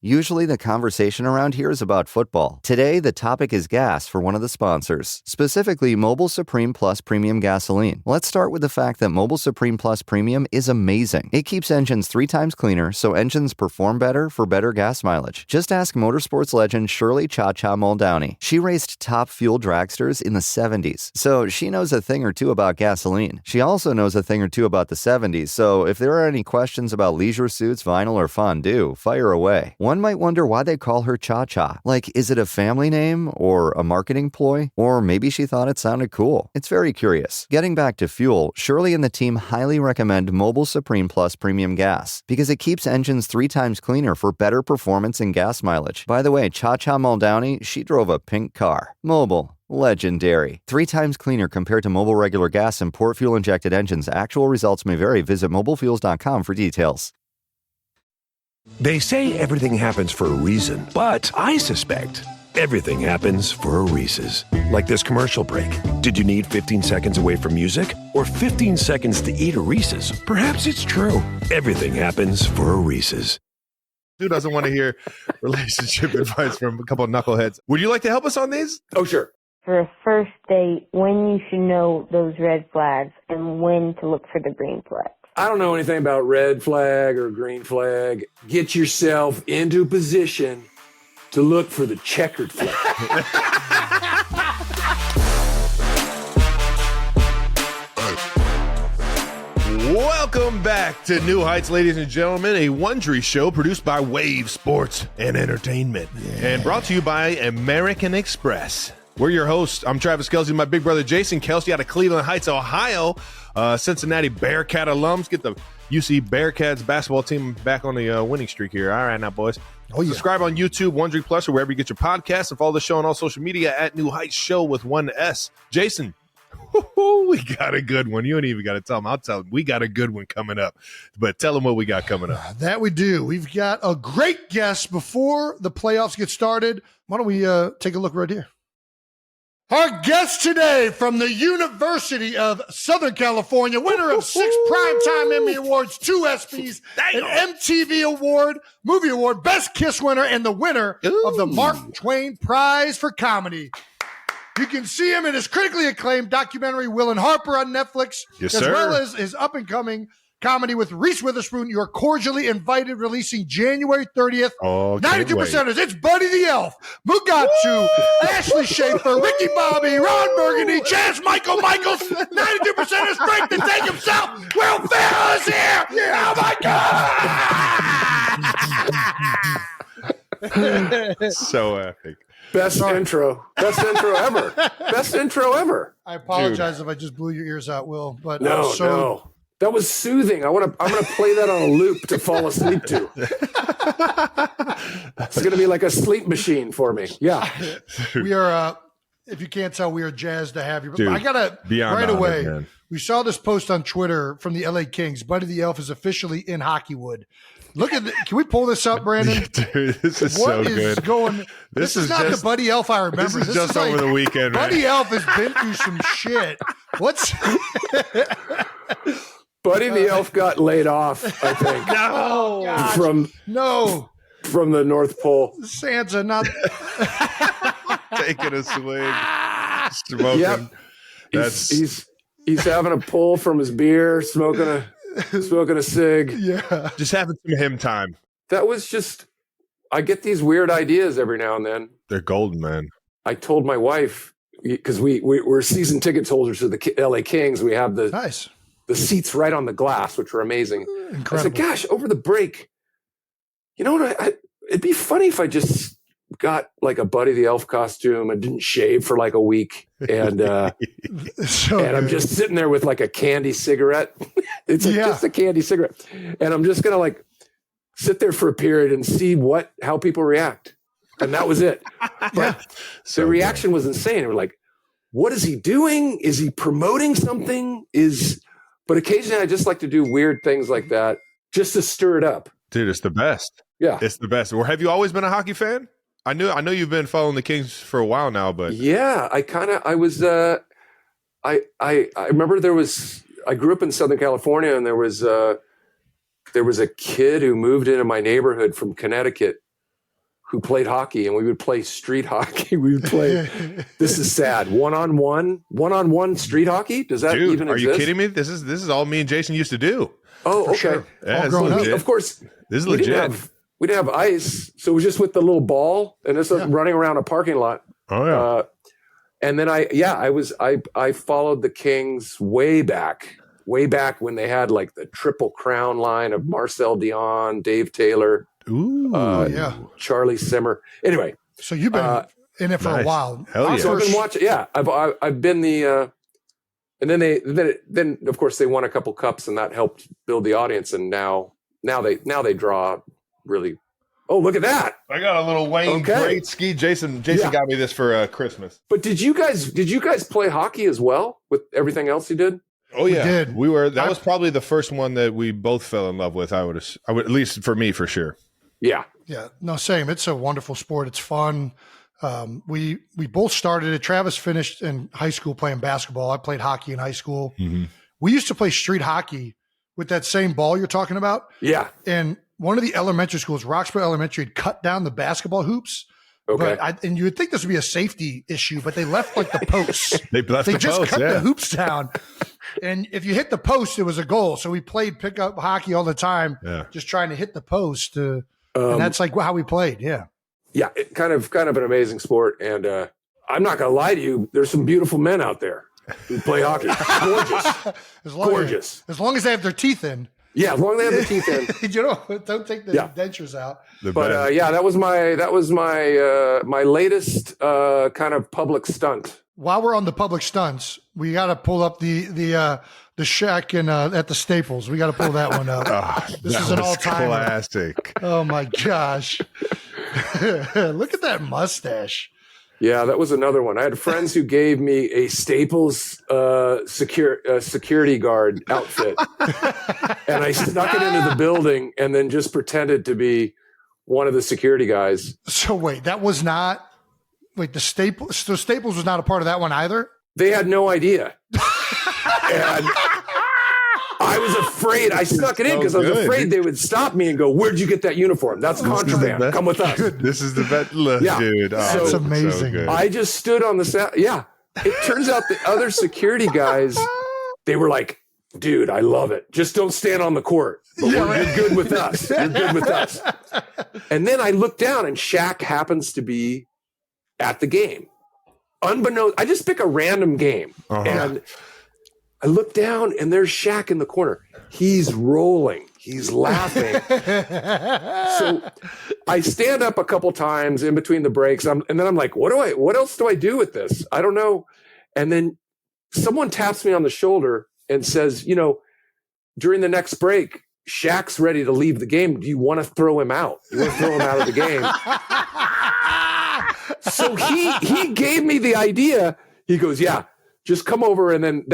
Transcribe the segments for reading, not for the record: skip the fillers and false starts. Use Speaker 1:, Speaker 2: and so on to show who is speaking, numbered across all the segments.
Speaker 1: Usually the conversation around here is about football. Today, the topic is gas for one of the sponsors, specifically Mobile Supreme Plus Premium Gasoline. Let's start with the fact that Mobile Supreme Plus Premium is amazing. It keeps engines 3 times cleaner, so engines perform better for better gas mileage. Just ask motorsports legend Shirley Cha-Cha Muldowney. She raced top fuel dragsters in the 70s, so she knows a thing or two about gasoline. She also knows a thing or two about the 70s, so if there are any questions about leisure suits, vinyl, or fondue, fire away. One might wonder why they call her Cha-Cha. Like, is it a family name or a marketing ploy? Or maybe she thought it sounded cool. It's very curious. Getting back to fuel, Shirley and the team highly recommend Mobile Supreme Plus Premium Gas because it keeps engines 3 times cleaner for better performance and gas mileage. By the way, Cha-Cha Muldowney, she drove a pink car. Mobile. Legendary. 3 times cleaner compared to Mobile regular gas and port fuel injected engines. Actual results may vary. Visit mobilefuels.com for details.
Speaker 2: They say everything happens for a reason, but I suspect everything happens for a Reese's. Like this commercial break. Did you need 15 seconds away from music or 15 seconds to eat a Reese's? Perhaps it's true. Everything happens for a Reese's.
Speaker 3: Who doesn't want to hear relationship advice from a couple of knuckleheads? Would you like to help us on these?
Speaker 4: Oh, sure.
Speaker 5: For a first date, when you should know those red flags and when to look for the green flags.
Speaker 4: I don't know anything about red flag or green flag. Get yourself into position to look for the checkered flag.
Speaker 3: Welcome back to New Heights, ladies and gentlemen, a Wondery show produced by Wave Sports and Entertainment and brought to you by American Express. We're your hosts. I'm Travis Kelsey, my big brother Jason Kelsey out of Cleveland Heights, Ohio. Cincinnati Bearcat alums. Get the UC Bearcats basketball team back on the winning streak here. All right now, boys. Oh, yeah. Subscribe on YouTube, Wondery Plus, or wherever you get your podcasts, and follow the show on all social media at New Heights Show with one S. Jason, we got a good one. You ain't even got to tell them. I'll tell them. We got a good one coming up. But tell them what we got coming up.
Speaker 6: That we do. We've got a great guest before the playoffs get started. Why don't we take a look right here? Our guest today from the University of Southern California, winner of 6 Primetime Emmy Awards, 2 ESPYs, an MTV Award, Movie Award, Best Kiss winner, and the winner of the Mark Twain Prize for Comedy. You can see him in his critically acclaimed documentary, Will and Harper, on Netflix,
Speaker 3: yes,
Speaker 6: as
Speaker 3: sir.
Speaker 6: well as his up-and-coming comedy with Reese Witherspoon. You're cordially invited, releasing January 30th.
Speaker 3: Oh,
Speaker 6: 92%ers. It's Buddy the Elf, Mugatu, Ashley Schaefer, Ricky Bobby, Ron Burgundy, Chaz Michaels. 92%ers strength to take himself. Will Ferrell is here. Yeah. Oh, my God.
Speaker 3: So epic.
Speaker 4: Best intro ever. Best intro ever.
Speaker 6: I apologize if I just blew your ears out, Will. But
Speaker 4: No. That was soothing. I'm gonna play that on a loop to fall asleep to. It's gonna be like a sleep machine for me. Yeah.
Speaker 6: We are if you can't tell, we are jazzed to have you. But
Speaker 3: Dude,
Speaker 6: I gotta
Speaker 3: beyond
Speaker 6: right
Speaker 3: honored,
Speaker 6: away.
Speaker 3: man.
Speaker 6: We saw this post on Twitter from the LA Kings. Buddy the Elf is officially in Hockeywood. Look at can we pull this up, Brandon?
Speaker 3: Dude, this is
Speaker 6: What
Speaker 3: so
Speaker 6: is
Speaker 3: good.
Speaker 6: going? This is not
Speaker 3: just
Speaker 6: the Buddy Elf I remember.
Speaker 3: This is just over the weekend, man.
Speaker 6: Buddy Elf has been through some shit. What's
Speaker 4: Buddy the Elf got laid off, I think. From the North Pole.
Speaker 6: Santa not
Speaker 3: Taking a swig, smoking.
Speaker 4: Yep. He's having a pull from his beer, smoking a cig.
Speaker 6: Yeah.
Speaker 3: Just having some him time.
Speaker 4: That was just, I get these weird ideas every now and then.
Speaker 3: They're golden, man.
Speaker 4: I told my wife, because we're season ticket holders of the LA Kings. We have the seats right on the glass, which are amazing.
Speaker 6: Incredible.
Speaker 4: I said, gosh, over the break, you know what? It'd be funny if I just got like a Buddy the Elf costume and didn't shave for like a week. And I'm just sitting there with like a candy cigarette. It's just a candy cigarette. And I'm just going to like sit there for a period and see how people react. And that was it. But the reaction was insane. We're like, what is he doing? Is he promoting something? But occasionally I just like to do weird things like that just to stir it up.
Speaker 3: Dude, it's the best.
Speaker 4: Yeah.
Speaker 3: It's the best. Or have you always been a hockey fan? I know you've been following the Kings for a while now, but
Speaker 4: yeah, I remember I grew up in Southern California, and there was a kid who moved into my neighborhood from Connecticut who played hockey, and we would play street hockey. We would play, this is sad, one-on-one street hockey. Does that even exist?
Speaker 3: Are you kidding me? This is all me and Jason used to do.
Speaker 4: Oh, okay.
Speaker 6: Sure.
Speaker 3: Yeah,
Speaker 4: Of course,
Speaker 3: this is legit.
Speaker 4: We didn't have ice, so it was just with the little ball, and it's running around a parking lot.
Speaker 3: Oh yeah.
Speaker 4: And then I followed the Kings way back when they had like the Triple Crown line of Marcel Dion, Dave Taylor, Charlie Simmer. Anyway,
Speaker 6: so you've been in it for a while.
Speaker 3: Hell yeah.
Speaker 4: So I've been watching. Yeah, I've been the. And then of course they won a couple cups, and that helped build the audience. And now they draw really. Oh, look at that!
Speaker 3: I got a little Wayne Gretzky. Jason got me this for Christmas.
Speaker 4: But did you guys play hockey as well with everything else you did?
Speaker 3: Oh yeah,
Speaker 6: we did.
Speaker 3: That was probably the first one that we both fell in love with. I would at least for me, for sure.
Speaker 4: Yeah.
Speaker 6: Yeah. No, same. It's a wonderful sport. It's fun. We both started it. Travis finished in high school playing basketball. I played hockey in high school. Mm-hmm. We used to play street hockey with that same ball you're talking about.
Speaker 4: Yeah.
Speaker 6: And one of the elementary schools, Roxborough Elementary, had cut down the basketball hoops.
Speaker 4: Okay.
Speaker 6: And you would think this would be a safety issue, but they left like the posts.
Speaker 3: They
Speaker 6: just cut the hoops down. And if you hit the post, it was a goal. So we played pickup hockey all the time, just trying to hit the post. And that's like how we played. Yeah.
Speaker 4: Yeah. Kind of an amazing sport. And I'm not going to lie to you. There's some beautiful men out there who play hockey. Gorgeous.
Speaker 6: As long as they have their teeth in.
Speaker 4: Yeah, as long as they have the teeth in.
Speaker 6: Don't take the dentures out.
Speaker 4: But that was my latest kind of public stunt.
Speaker 6: While we're on the public stunts, we got to pull up the Shaq at the Staples. We got to pull that one up. This is an all-time
Speaker 3: classic.
Speaker 6: Oh my gosh! Look at that mustache.
Speaker 4: Yeah, that was another one. I had friends who gave me a Staples security guard outfit, and I snuck it into the building and then just pretended to be one of the security guys.
Speaker 6: So wait, that was not the Staples. So Staples was not a part of that one either.
Speaker 4: They had no idea, and I was afraid. I snuck it in because I was afraid they would stop me and go, "Where'd you get that uniform? That's contraband. Come with us."
Speaker 3: This is the best, dude. Oh,
Speaker 6: that's amazing.
Speaker 3: So
Speaker 4: I just stood on the set. Yeah, it turns out the other security guys, they were like, "Dude, I love it. Just don't stand on the court. But you're good with us. You're good with us." And then I look down, and Shaq happens to be at the game. Unbeknownst, I just pick a random game, and I look down, and there's Shaq in the corner. He's rolling. He's laughing. So I stand up a couple times in between the breaks, and then I'm like, what else do I do with this? I don't know. And then someone taps me on the shoulder and says, during the next break, Shaq's ready to leave the game. Do you want to throw him out? You want to throw him out of the game? So he gave me the idea. He goes, yeah, just come over. And then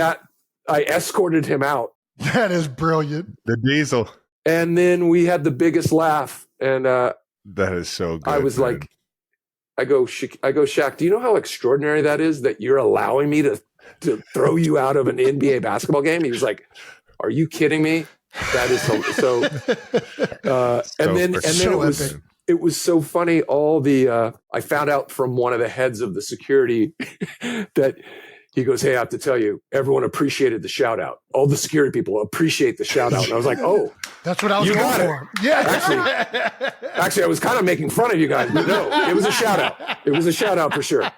Speaker 4: I escorted him out.
Speaker 6: That is brilliant.
Speaker 3: The Diesel.
Speaker 4: And then we had the biggest laugh. And
Speaker 3: that is so good.
Speaker 4: I was like, I go, Shaq, do you know how extraordinary that is that you're allowing me to throw you out of an NBA basketball game? He was like, are you kidding me? That is so. And then it was so funny. I found out from one of the heads of the security that he goes, hey, I have to tell you, everyone appreciated the shout out. All the security people appreciate the shout out. And I was like, oh,
Speaker 6: that's what I was going for.
Speaker 4: Yeah. Actually, I was kind of making fun of you guys, but no, it was a shout out. It was a shout out for sure.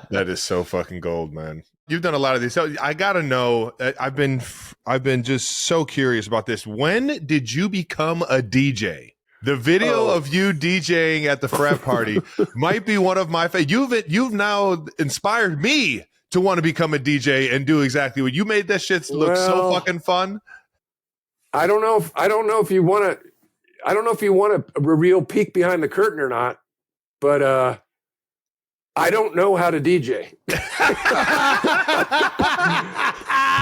Speaker 3: That is so fucking gold, man. You've done a lot of these. So I got to know, I've been just so curious about this. When did you become a DJ? The video of you DJing at the frat party might be one of my favorite. You've now inspired me to want to become a DJ and do exactly what you made. That shit look so fucking fun.
Speaker 4: I don't know if you want a real peek behind the curtain or not, but I don't know how to DJ.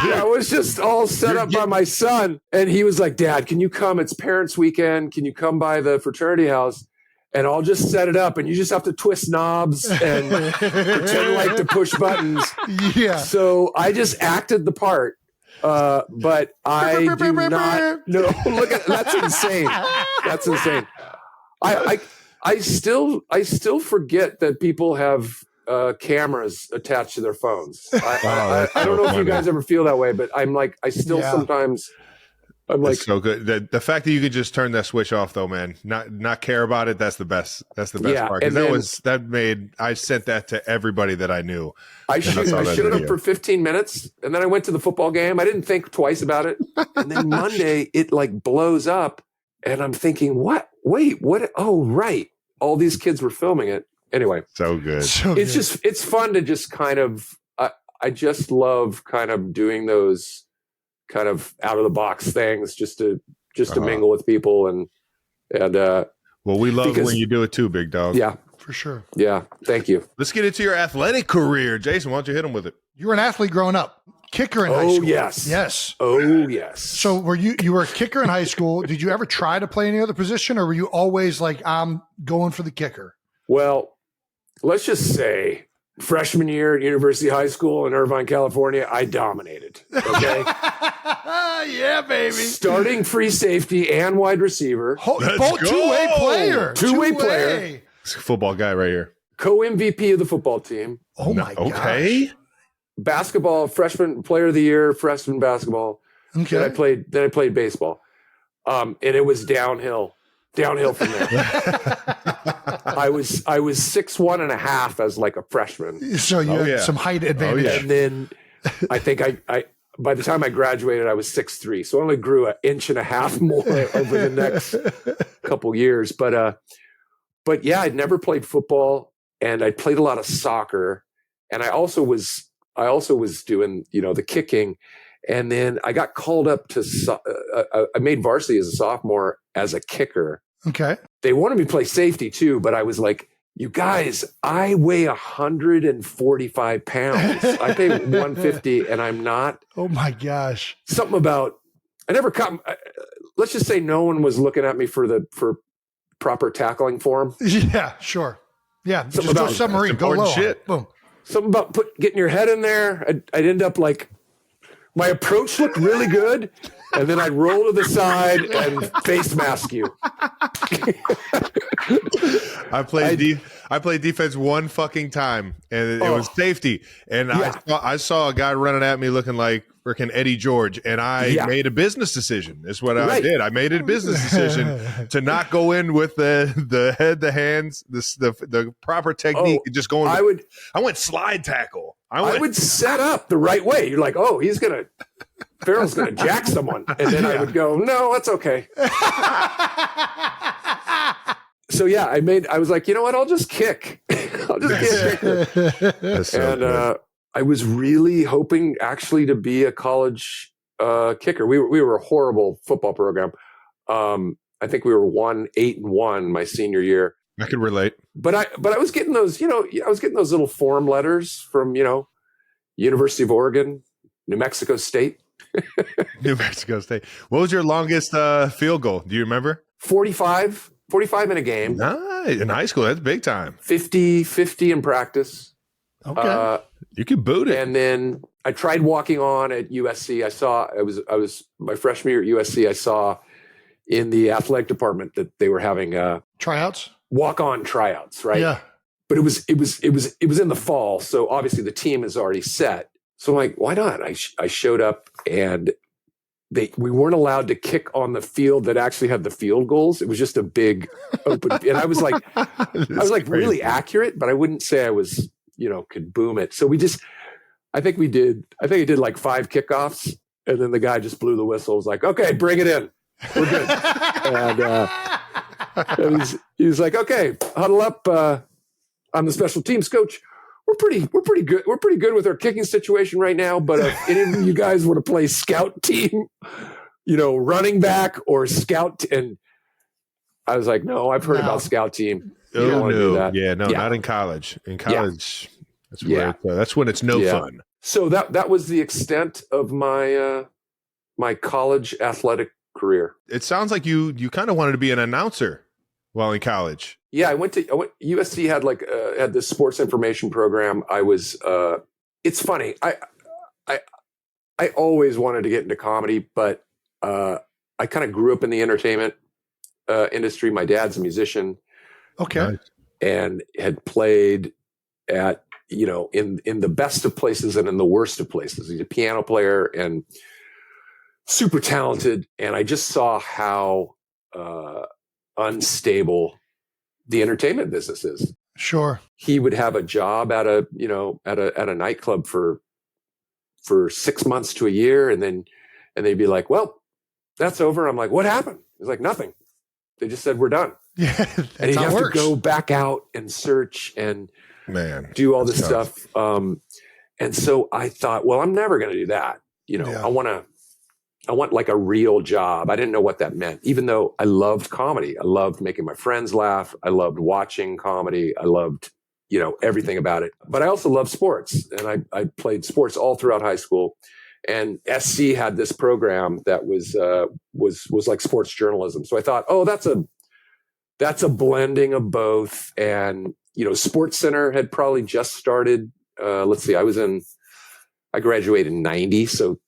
Speaker 4: I was just all set up by my son, and he was like, Dad, can you come? It's parents' weekend. Can you come by the fraternity house? And I'll just set it up, and you just have to twist knobs and pretend like to push buttons. Yeah. So I just acted the part, but I do not. No, look at that's insane. That's insane. I still forget that people have cameras attached to their phones. I don't know if you guys ever feel that way, but I'm like, I still sometimes. I'm like,
Speaker 3: that's so good. The fact that you could just turn that switch off, though, man, not care about it. That's the best. That's the best part. Because I sent that to everybody that I knew.
Speaker 4: I showed up for 15 minutes, and then I went to the football game. I didn't think twice about it, and then Monday it like blows up, and I'm thinking, what? Wait, what? Oh, right. All these kids were filming it. Anyway,
Speaker 3: so good.
Speaker 4: It's fun to just kind of. I just love kind of doing those kind of out of the box things just to mingle with people and
Speaker 3: well, we love when you do it too, big dog.
Speaker 4: Yeah,
Speaker 6: for sure.
Speaker 4: Yeah, thank you.
Speaker 3: Let's get into your athletic career, Jason. Why don't you hit him with it?
Speaker 6: You were an athlete growing up, kicker in high school.
Speaker 4: Yes. Oh yes.
Speaker 6: So were you were a kicker in high school? Did you ever try to play any other position, or were you always like, I'm going for the kicker?
Speaker 4: Well, let's just say freshman year at University High School in Irvine, California, I dominated. Okay.
Speaker 6: Yeah, baby.
Speaker 4: Starting free safety and wide receiver.
Speaker 6: Both two-way player.
Speaker 4: Two-way player.
Speaker 3: Football guy right here.
Speaker 4: Co-MVP of the football team.
Speaker 6: Oh my god.
Speaker 3: Okay.
Speaker 4: Basketball, freshman player of the year, freshman basketball.
Speaker 6: Okay.
Speaker 4: Then I played baseball. And it was downhill from there. I was 6'1.5" as like a freshman.
Speaker 6: So you had some height advantage.
Speaker 4: And then I think I by the time I graduated, I was 6'3", so I only grew 1.5 inches more over the next couple years. But yeah, I'd never played football, and I played a lot of soccer, and I also was doing the kicking, and then I got called up to. I made varsity as a sophomore as a kicker.
Speaker 6: Okay.
Speaker 4: They wanted me to play safety too, but I was like, you guys, I weigh 145 pounds. I pay 150 and I'm not.
Speaker 6: Oh my gosh.
Speaker 4: Something about, I never come. Let's just say no one was looking at me for proper tackling form.
Speaker 6: Yeah, sure. Yeah.
Speaker 4: Something
Speaker 6: just
Speaker 4: about
Speaker 6: submarine, go low.
Speaker 3: Shit.
Speaker 6: Boom.
Speaker 4: Something about getting your head in there. I'd end up like, my approach looked really good. And then I'd roll to the side and face mask you.
Speaker 3: I played defense one fucking time, and it was safety. And I saw a guy running at me looking like freaking Eddie George, and I made a business decision. That's what I did. I made a business decision to not go in with the head, the hands, the proper technique, and just going. I went slide tackle. I would
Speaker 4: set up the right way. You're like, oh, Ferrell's gonna jack someone, and then I would go, no, that's okay. So yeah, I was like, you know what? I'll just kick. I'll just kick. And I was really hoping actually to be a college kicker. We were a horrible football program. I think we were 8-1 my senior year.
Speaker 3: I could relate.
Speaker 4: But I was getting those, I was getting those little form letters from, University of Oregon, New Mexico State.
Speaker 3: New Mexico State. What was your longest field goal? Do you remember?
Speaker 4: 45 in a game.
Speaker 3: Nice. In high school, that's big time.
Speaker 4: 50 in practice.
Speaker 6: Okay.
Speaker 3: You could boot it.
Speaker 4: And then I tried walking on at USC. I was my freshman year at USC. I saw in the athletic department that they were having
Speaker 6: tryouts,
Speaker 4: walk-on tryouts, right?
Speaker 6: Yeah.
Speaker 4: But it was in the fall, so obviously the team is already set. So I'm like, why not? I showed up, and we weren't allowed to kick on the field that actually had the field goals. It was just a big open, and I was like really accurate, but I wouldn't say I was, could boom it. So I think I did like 5 kickoffs, and then the guy just blew the whistle. Was like, okay, bring it in. We're good. And he was like, okay, huddle up. I'm the special teams coach. We're pretty good. We're pretty good with our kicking situation right now. But if any of you guys want to play scout team, running back or scout, and I was like, no, I've heard about scout team. You don't want to do that.
Speaker 3: Yeah, no, not in college. In college, that's when it's no fun.
Speaker 4: So that was the extent of my my college athletic career.
Speaker 3: It sounds like you kind of wanted to be an announcer while in college.
Speaker 4: Yeah, USC had this sports information program. I was it's funny. I always wanted to get into comedy, but I kind of grew up in the entertainment industry. My dad's a musician.
Speaker 6: Okay.
Speaker 3: Nice.
Speaker 4: and had played at, in the best of places and in the worst of places. He's a piano player and super talented. And I just saw how unstable the entertainment business is.
Speaker 6: Sure.
Speaker 4: He would have a job at a nightclub for 6 months to a year. And they'd be like, well, that's over. I'm like, what happened? He's like, nothing. They just said, we're done.
Speaker 6: Yeah.
Speaker 4: And he'd
Speaker 6: how it
Speaker 4: have to
Speaker 6: works.
Speaker 4: go back out and search and do all this stuff. And so I thought, well, I'm never going to do that. I want like a real job. I didn't know what that meant, even though I loved comedy. I loved making my friends laugh. I loved watching comedy. I loved, everything about it. But I also loved sports, and I played sports all throughout high school. And SC had this program that was like sports journalism. So I thought, oh, that's a blending of both. And, Sports Center had probably just started. Let's see, I graduated in 90. So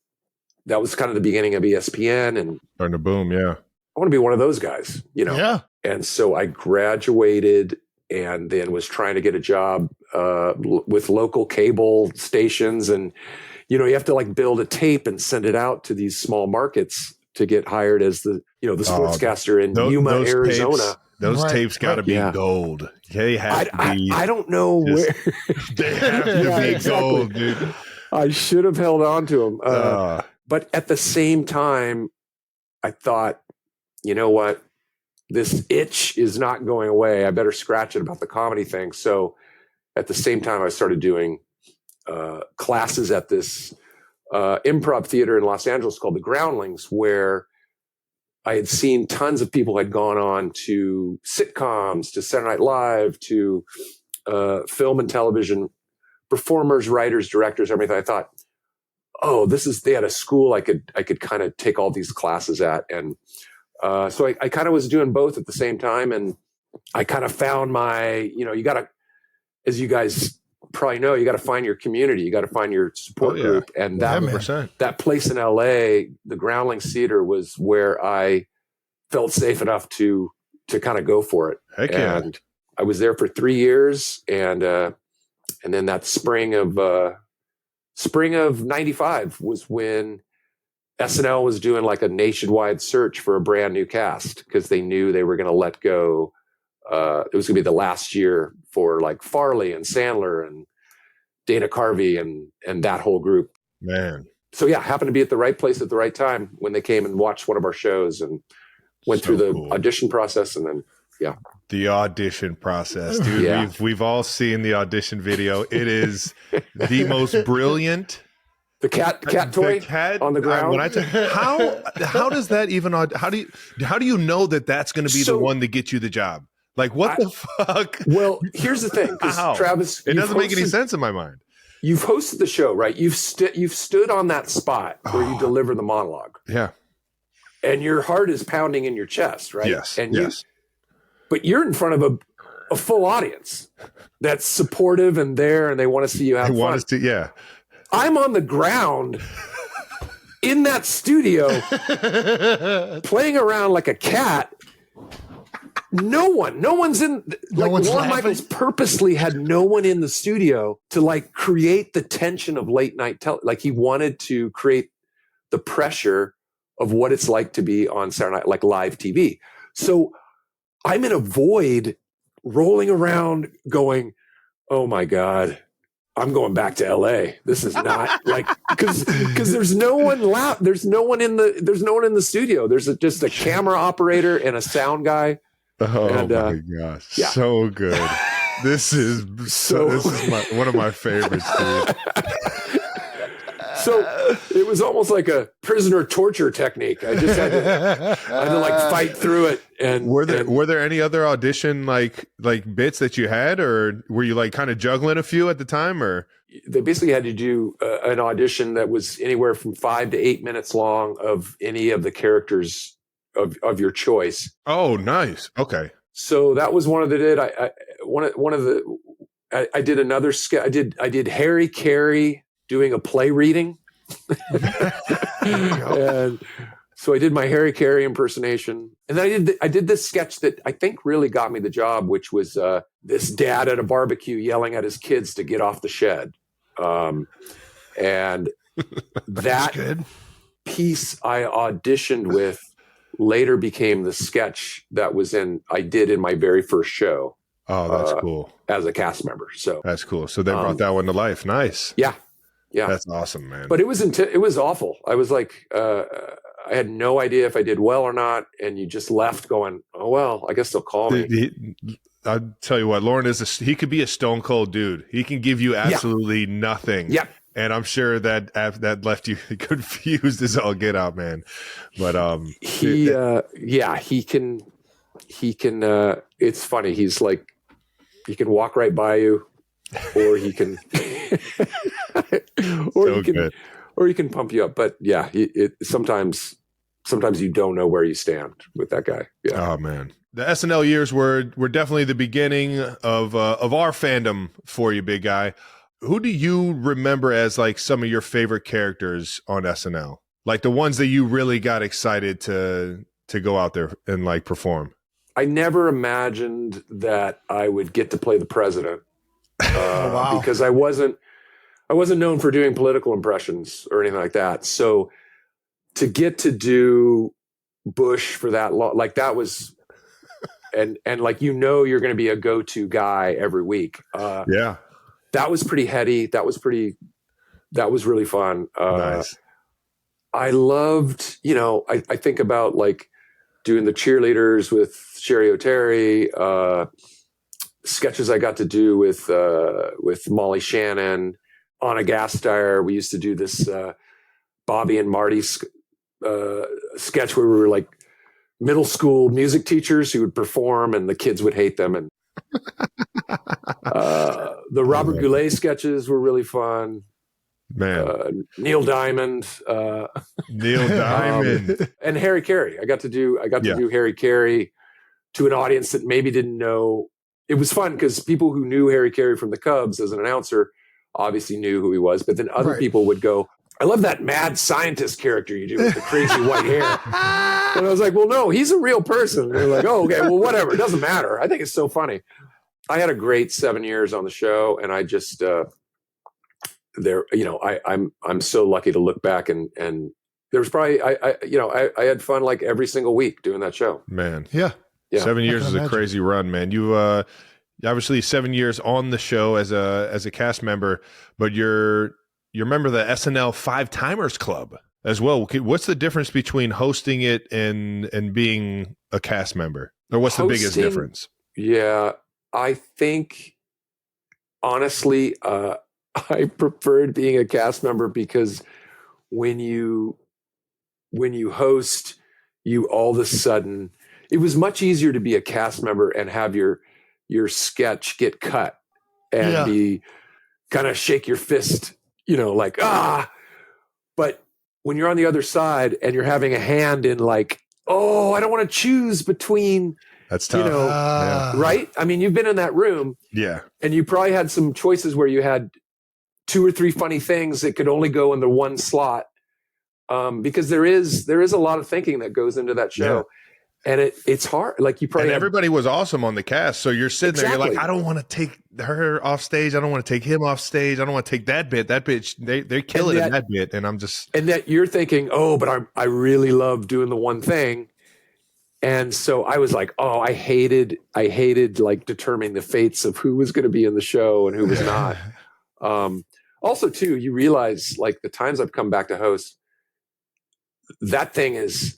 Speaker 4: that was kind of the beginning of ESPN, and
Speaker 3: Starting to boom. Yeah.
Speaker 4: I want to be one of those guys,
Speaker 6: Yeah.
Speaker 4: And so I graduated and then was trying to get a job with local cable stations. And, you have to like build a tape and send it out to these small markets to get hired as the sportscaster in Yuma, Arizona.
Speaker 3: Those tapes got to be gold. They have to be.
Speaker 4: I don't know where.
Speaker 3: They have to be gold, dude.
Speaker 4: I should have held on to them. But at the same time, I thought, you know what? This itch is not going away. I better scratch it about the comedy thing. So at the same time, I started doing classes at this improv theater in Los Angeles called the Groundlings, where I had seen tons of people had gone on to sitcoms, to Saturday Night Live, to film and television performers, writers, directors, everything. I thought, oh, they had a school I could kind of take all these classes at. And so I kind of was doing both at the same time. And I kind of found my, you got to, as you guys probably know, you got to find your community. You got to find your support group. And that place in LA, the Groundlings Theater, was where I felt safe enough to kind of go for it.
Speaker 3: Heck yeah.
Speaker 4: And I was there for 3 years. And then that spring of 95 was when SNL was doing like a nationwide search for a brand new cast, because they knew they were going to let go. It was going to be the last year for like Farley and Sandler and Dana Carvey and that whole group.
Speaker 3: Man.
Speaker 4: So yeah, happened to be at the right place at the right time when they came and watched one of our shows and went through the audition process. And then,
Speaker 3: the audition process, dude.
Speaker 4: Yeah.
Speaker 3: We've all seen the audition video. It is the most brilliant.
Speaker 4: The cat toy on the ground.
Speaker 3: How does that even? How do you know that that's going to be the one that gets you the job? Like, what the fuck?
Speaker 4: Well, here's the thing, Travis,
Speaker 3: it doesn't make any sense in my mind.
Speaker 4: You've hosted the show, right? You've stood on that spot where you deliver the monologue.
Speaker 3: Yeah.
Speaker 4: And your heart is pounding in your chest, right?
Speaker 3: Yes.
Speaker 4: And
Speaker 3: yes.
Speaker 4: But you're in front of a full audience that's supportive and there, and they want to see you have fun.
Speaker 3: Want us to, yeah.
Speaker 4: I'm on the ground in that studio playing around like a cat. No one's in. Lorne Michaels purposely had no one in the studio to like create the tension of late night like he wanted to create the pressure of what it's like to be on Saturday Night, like live TV. So I'm in a void rolling around going, oh my God, I'm going back to LA. This is not like, cause there's no one loud. There's no one in the studio. There's just a camera operator and a sound guy.
Speaker 3: Oh my gosh. Yeah. So good. This is one of my favorites, dude.
Speaker 4: So it was almost like a prisoner torture technique. I just had to like fight through it. And
Speaker 3: were there any other audition like bits that you had, or were you like kind of juggling a few at the time, or?
Speaker 4: They basically had to do an audition that was anywhere from 5 to 8 minutes long of any of the characters of your choice.
Speaker 3: Oh, nice. Okay.
Speaker 4: So that was one of the I did another sketch. I did Harry Carey doing a play reading. And So I did my Harry Carey impersonation, and then I did this sketch that I think really got me the job, which was this dad at a barbecue yelling at his kids to get off the shed, and that
Speaker 6: good.
Speaker 4: piece I auditioned with later became the sketch that I did in my very first show.
Speaker 3: Oh, that's cool.
Speaker 4: As a cast member. So
Speaker 3: that's cool. So they brought that one to life. Nice.
Speaker 4: Yeah.
Speaker 3: That's awesome, man.
Speaker 4: But it was awful. I was like, I had no idea if I did well or not. And you just left going, oh, well, I guess they'll call me.
Speaker 3: I'll tell you what, Lauren he could be a stone cold dude. He can give you absolutely nothing.
Speaker 4: Yeah. And
Speaker 3: I'm sure that left you confused as all get out, man. But
Speaker 4: he can it's funny. He's like, he can walk right by you, or he can or he can pump you up. But yeah, sometimes you don't know where you stand with that guy. Yeah.
Speaker 3: Oh man. The SNL years were definitely the beginning of our fandom for you, big guy. Who do you remember as like some of your favorite characters on SNL? Like the ones that you really got excited to go out there and like perform?
Speaker 4: I never imagined that I would get to play the president because I wasn't known for doing political impressions or anything like that. So to get to do Bush for that long, like that was, and like, you're going to be a go-to guy every week.
Speaker 3: Yeah.
Speaker 4: That was pretty heady. That was really fun.
Speaker 3: Nice.
Speaker 4: I loved, I think about like doing the cheerleaders with Sherry O'Terry, sketches I got to do with Molly Shannon on a gas tire. We used to do this Bobby and Marty sketch where we were like middle school music teachers who would perform and the kids would hate them. And the Robert Goulet sketches were really fun.
Speaker 3: Man,
Speaker 4: Neil Diamond, and Harry Carey. I got to do Harry Carey to an audience that maybe didn't know. It was fun because people who knew Harry Carey from the Cubs as an announcer obviously knew who he was, but then other people would go, "I love that mad scientist character you do with the crazy white hair." And I was like, "Well, no, he's a real person." And they're like, "Oh, okay, well, whatever. It doesn't matter." I think it's so funny. I had a great 7 years on the show, and I just I'm so lucky to look back and there was probably I had fun like every single week doing that show.
Speaker 3: Man,
Speaker 6: yeah.
Speaker 3: 7 years is a crazy run, man. You obviously 7 years on the show as a cast member, but you're a member of the SNL 5-Timers Club as well. What's the difference between hosting it and being a cast member, or what's the biggest difference? Yeah,
Speaker 4: I think honestly, I preferred being a cast member because when you host, you all of a sudden, it was much easier to be a cast member and have your sketch get cut and be kind of shake your fist, like, but when you're on the other side and you're having a hand in like, oh, I don't want to choose between,
Speaker 3: that's tough.
Speaker 4: Right? I mean, you've been in that room.
Speaker 3: Yeah.
Speaker 4: And you probably had some choices where you had 2 or 3 funny things that could only go in the one slot. Because there is a lot of thinking that goes into that show. Yeah. And it's hard. Like you probably
Speaker 3: everybody was awesome on the cast. So you're sitting there, you're like, I don't want to take her off stage. I don't want to take him off stage. I don't want to take that bit. That bit, they kill it in that bit. And I'm just.
Speaker 4: And that you're thinking, oh, but I really love doing the one thing. And so I was like, oh, I hated like determining the fates of who was going to be in the show and who was not. Also too, you realize like the times I've come back to host, that thing is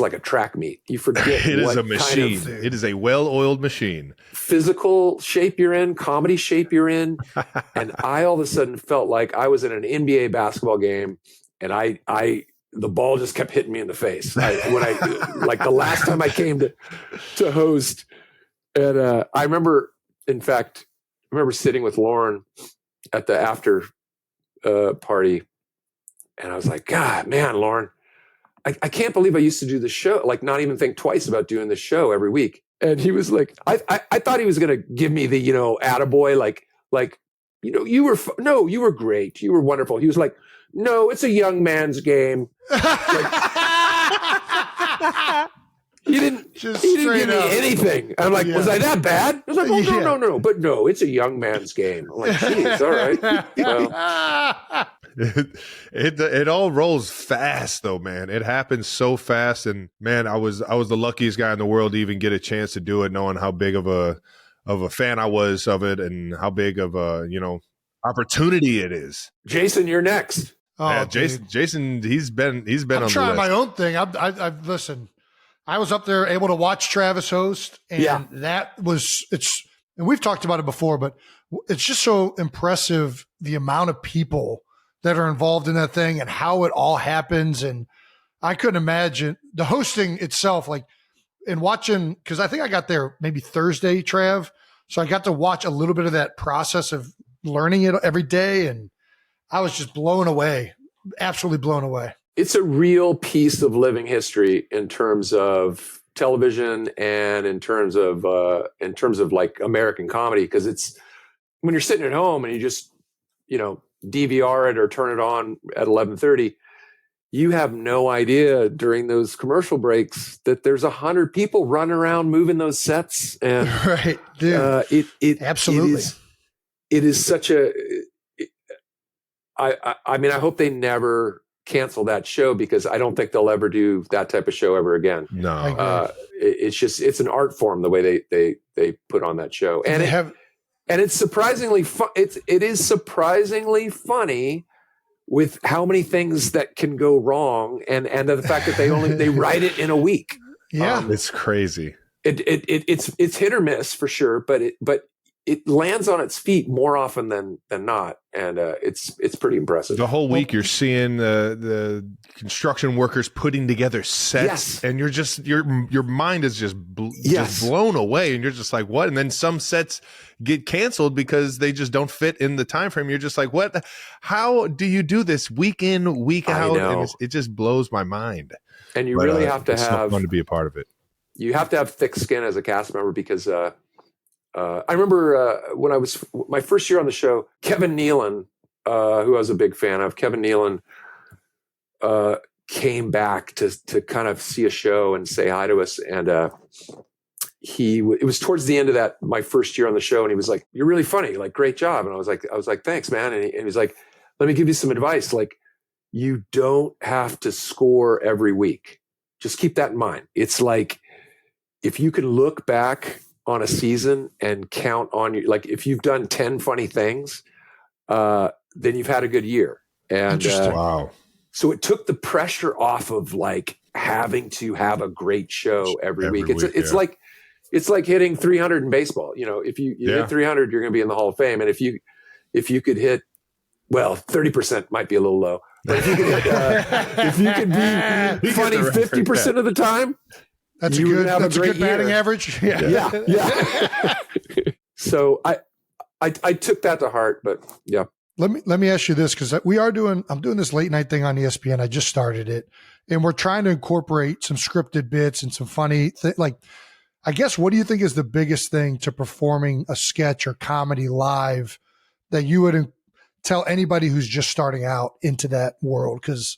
Speaker 4: like a track meet. You forget
Speaker 3: it is a machine. It is a well-oiled machine. Physical
Speaker 4: shape you're in, comedy shape you're in. And I all of a sudden felt like I was in an NBA basketball game and the ball just kept hitting me in the face. Like the last time I came to host, and I remember sitting with Lauren at the after party, and I was like, God, man, Lauren, I can't believe I used to do the show, like not even think twice about doing the show every week. And he was like, I thought he was going to give me the, attaboy, like, you were great. You were wonderful. He was like, no, it's a young man's game. Like, He didn't give me anything. I'm like, was I that bad? I was like, oh, no. But no, it's a young man's game. I'm like, geez, all right. Well.
Speaker 3: It all rolls fast though, man. It happens so fast, and man, I was the luckiest guy in the world to even get a chance to do it, knowing how big of a fan I was of it, and how big of a opportunity it is.
Speaker 4: Jason, you're next.
Speaker 6: Oh,
Speaker 3: yeah, Jason, he's been
Speaker 6: I'm
Speaker 3: on
Speaker 6: trying
Speaker 3: the list.
Speaker 6: my own thing. I've listened. I was up there able to watch Travis host, and and we've talked about it before, but it's just so impressive the amount of people that are involved in that thing and how it all happens. And I couldn't imagine the hosting itself, like, and watching, because I think I got there maybe Thursday, Trav. So I got to watch a little bit of that process of learning it every day, and I was just blown away, absolutely blown away.
Speaker 4: It's a real piece of living history in terms of television and in terms of like American comedy, because it's when you're sitting at home and you just DVR it or turn it on at 11:30, you have no idea during those commercial breaks that there's 100 people running around moving those sets, and
Speaker 6: right, dude,
Speaker 4: it
Speaker 6: absolutely
Speaker 4: it is such a. I mean, I hope they never cancel that show, because I don't think they'll ever do that type of show ever again.
Speaker 3: No,
Speaker 4: it's an art form the way they put on that show, and it's surprisingly fun. It is surprisingly funny with how many things that can go wrong, and the fact that they write it in a week.
Speaker 6: Yeah,
Speaker 3: it's crazy.
Speaker 4: It's hit or miss for sure, but it lands on its feet more often than not, and it's pretty impressive.
Speaker 3: The whole week you're seeing the construction workers putting together sets, and you're just your mind is just blown away, and you're just like, what? And then some sets get canceled because they just don't fit in the time frame. You're just like, what? How do you do this week in, week out? And it just blows my mind.
Speaker 4: And you really have to have
Speaker 3: so fun to be a part of it.
Speaker 4: You have to have thick skin as a cast member, because I remember when I was my first year on the show, Kevin Nealon, who I was a big fan of, Kevin Nealon came back to kind of see a show and say hi to us. And it was towards the end of my first year on the show, and he was like, "You're really funny, like, great job." And I was like, "Thanks, man." And he was like, "Let me give you some advice. Like, you don't have to score every week. Just keep that in mind. It's like, if you can look back on a season and count on you, like, if you've done 10 funny things, then you've had a good year." And
Speaker 3: wow.
Speaker 4: So it took the pressure off of like having to have a great show every week. It's like hitting 300 in baseball. If you hit 300, you're going to be in the Hall of Fame. And if you could hit, well, 30% might be a little low, but if you could be funny 50% of the time,
Speaker 6: that's a good batting average.
Speaker 4: Yeah. So I took that to heart, but yeah.
Speaker 6: Let me ask you this, because I'm doing this late night thing on ESPN. I just started it, and we're trying to incorporate some scripted bits and some funny like, I guess, what do you think is the biggest thing to performing a sketch or comedy live that you would tell anybody who's just starting out into that world? Because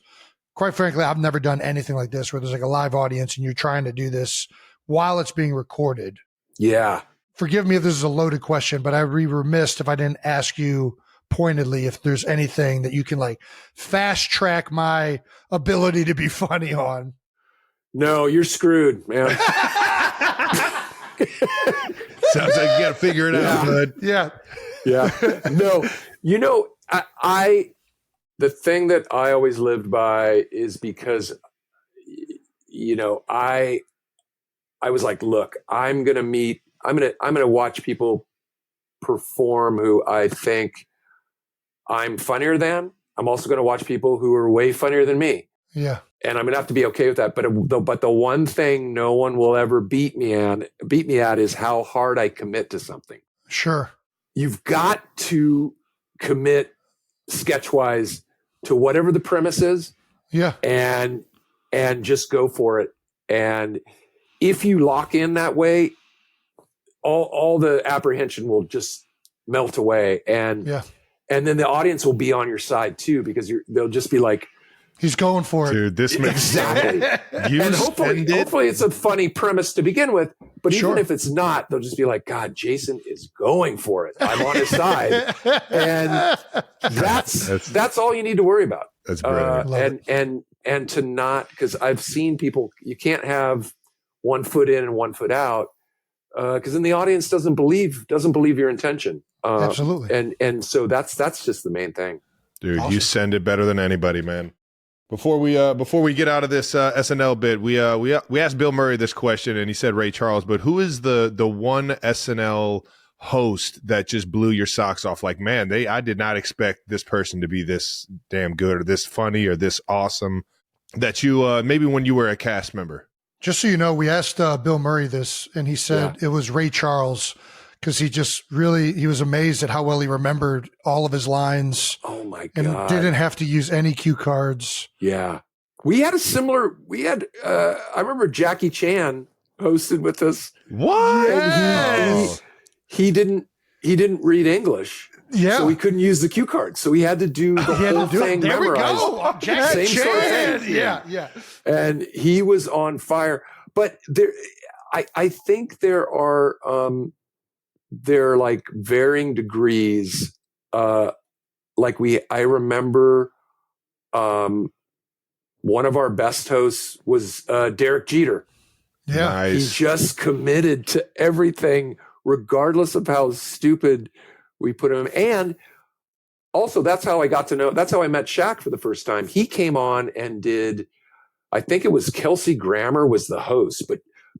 Speaker 6: quite frankly, I've never done anything like this where there's like a live audience and you're trying to do this while it's being recorded.
Speaker 4: Yeah.
Speaker 6: Forgive me if this is a loaded question, but I'd be remiss if I didn't ask you pointedly if there's anything that you can like fast track my ability to be funny on.
Speaker 4: No, you're screwed, man.
Speaker 3: Sounds like you got to figure it out, bud.
Speaker 6: Yeah.
Speaker 4: No, the thing that I always lived by is because, I was like, look, I'm going to watch people perform who I think I'm funnier than. I'm also going to watch people who are way funnier than me.
Speaker 6: Yeah.
Speaker 4: And I'm going to have to be okay with that. But the one thing no one will ever beat me at is how hard I commit to something.
Speaker 6: Sure.
Speaker 4: You've got to commit sketch-wise to whatever the premise is.
Speaker 6: Yeah.
Speaker 4: And just go for it. And if you lock in that way, all the apprehension will just melt away. And then the audience will be on your side too, because they'll just be like,
Speaker 6: He's going for it.
Speaker 3: Dude, this makes
Speaker 4: exactly. And hopefully it's a funny premise to begin with. But even if it's not, they'll just be like, God, Jason is going for it. I'm on his side. And that's all you need to worry about.
Speaker 3: That's brilliant.
Speaker 4: And to not, because I've seen people, you can't have 1 foot in and 1 foot out, because then the audience doesn't believe your intention.
Speaker 6: Absolutely.
Speaker 4: And so that's just the main thing.
Speaker 3: Dude, awesome. You send it better than anybody, man. Before we get out of this SNL bit, we asked Bill Murray this question, and he said Ray Charles. But who is the one SNL host that just blew your socks off? Like, man, I did not expect this person to be this damn good or this funny or this awesome. That you maybe when you were a cast member.
Speaker 6: Just so you know, we asked Bill Murray this, and he said it was Ray Charles. Because he was amazed at how well he remembered all of his lines.
Speaker 4: Oh my God.
Speaker 6: And didn't have to use any cue cards.
Speaker 4: Yeah. I remember Jackie Chan hosted with us.
Speaker 3: What?
Speaker 4: And he didn't read English.
Speaker 6: Yeah.
Speaker 4: So he couldn't use the cue cards. So he had to do the whole thing
Speaker 6: there
Speaker 4: memorized.
Speaker 6: We go. Jackie Chan.
Speaker 4: Sort of thing.
Speaker 6: Yeah.
Speaker 4: And he was on fire. But I think there are like varying degrees. I remember one of our best hosts was Derek Jeter.
Speaker 6: Yeah.
Speaker 3: Nice.
Speaker 4: He just committed to everything, regardless of how stupid we put him. And also that's how I met Shaq for the first time. He came on and did, I think it was Kelsey Grammer was the host,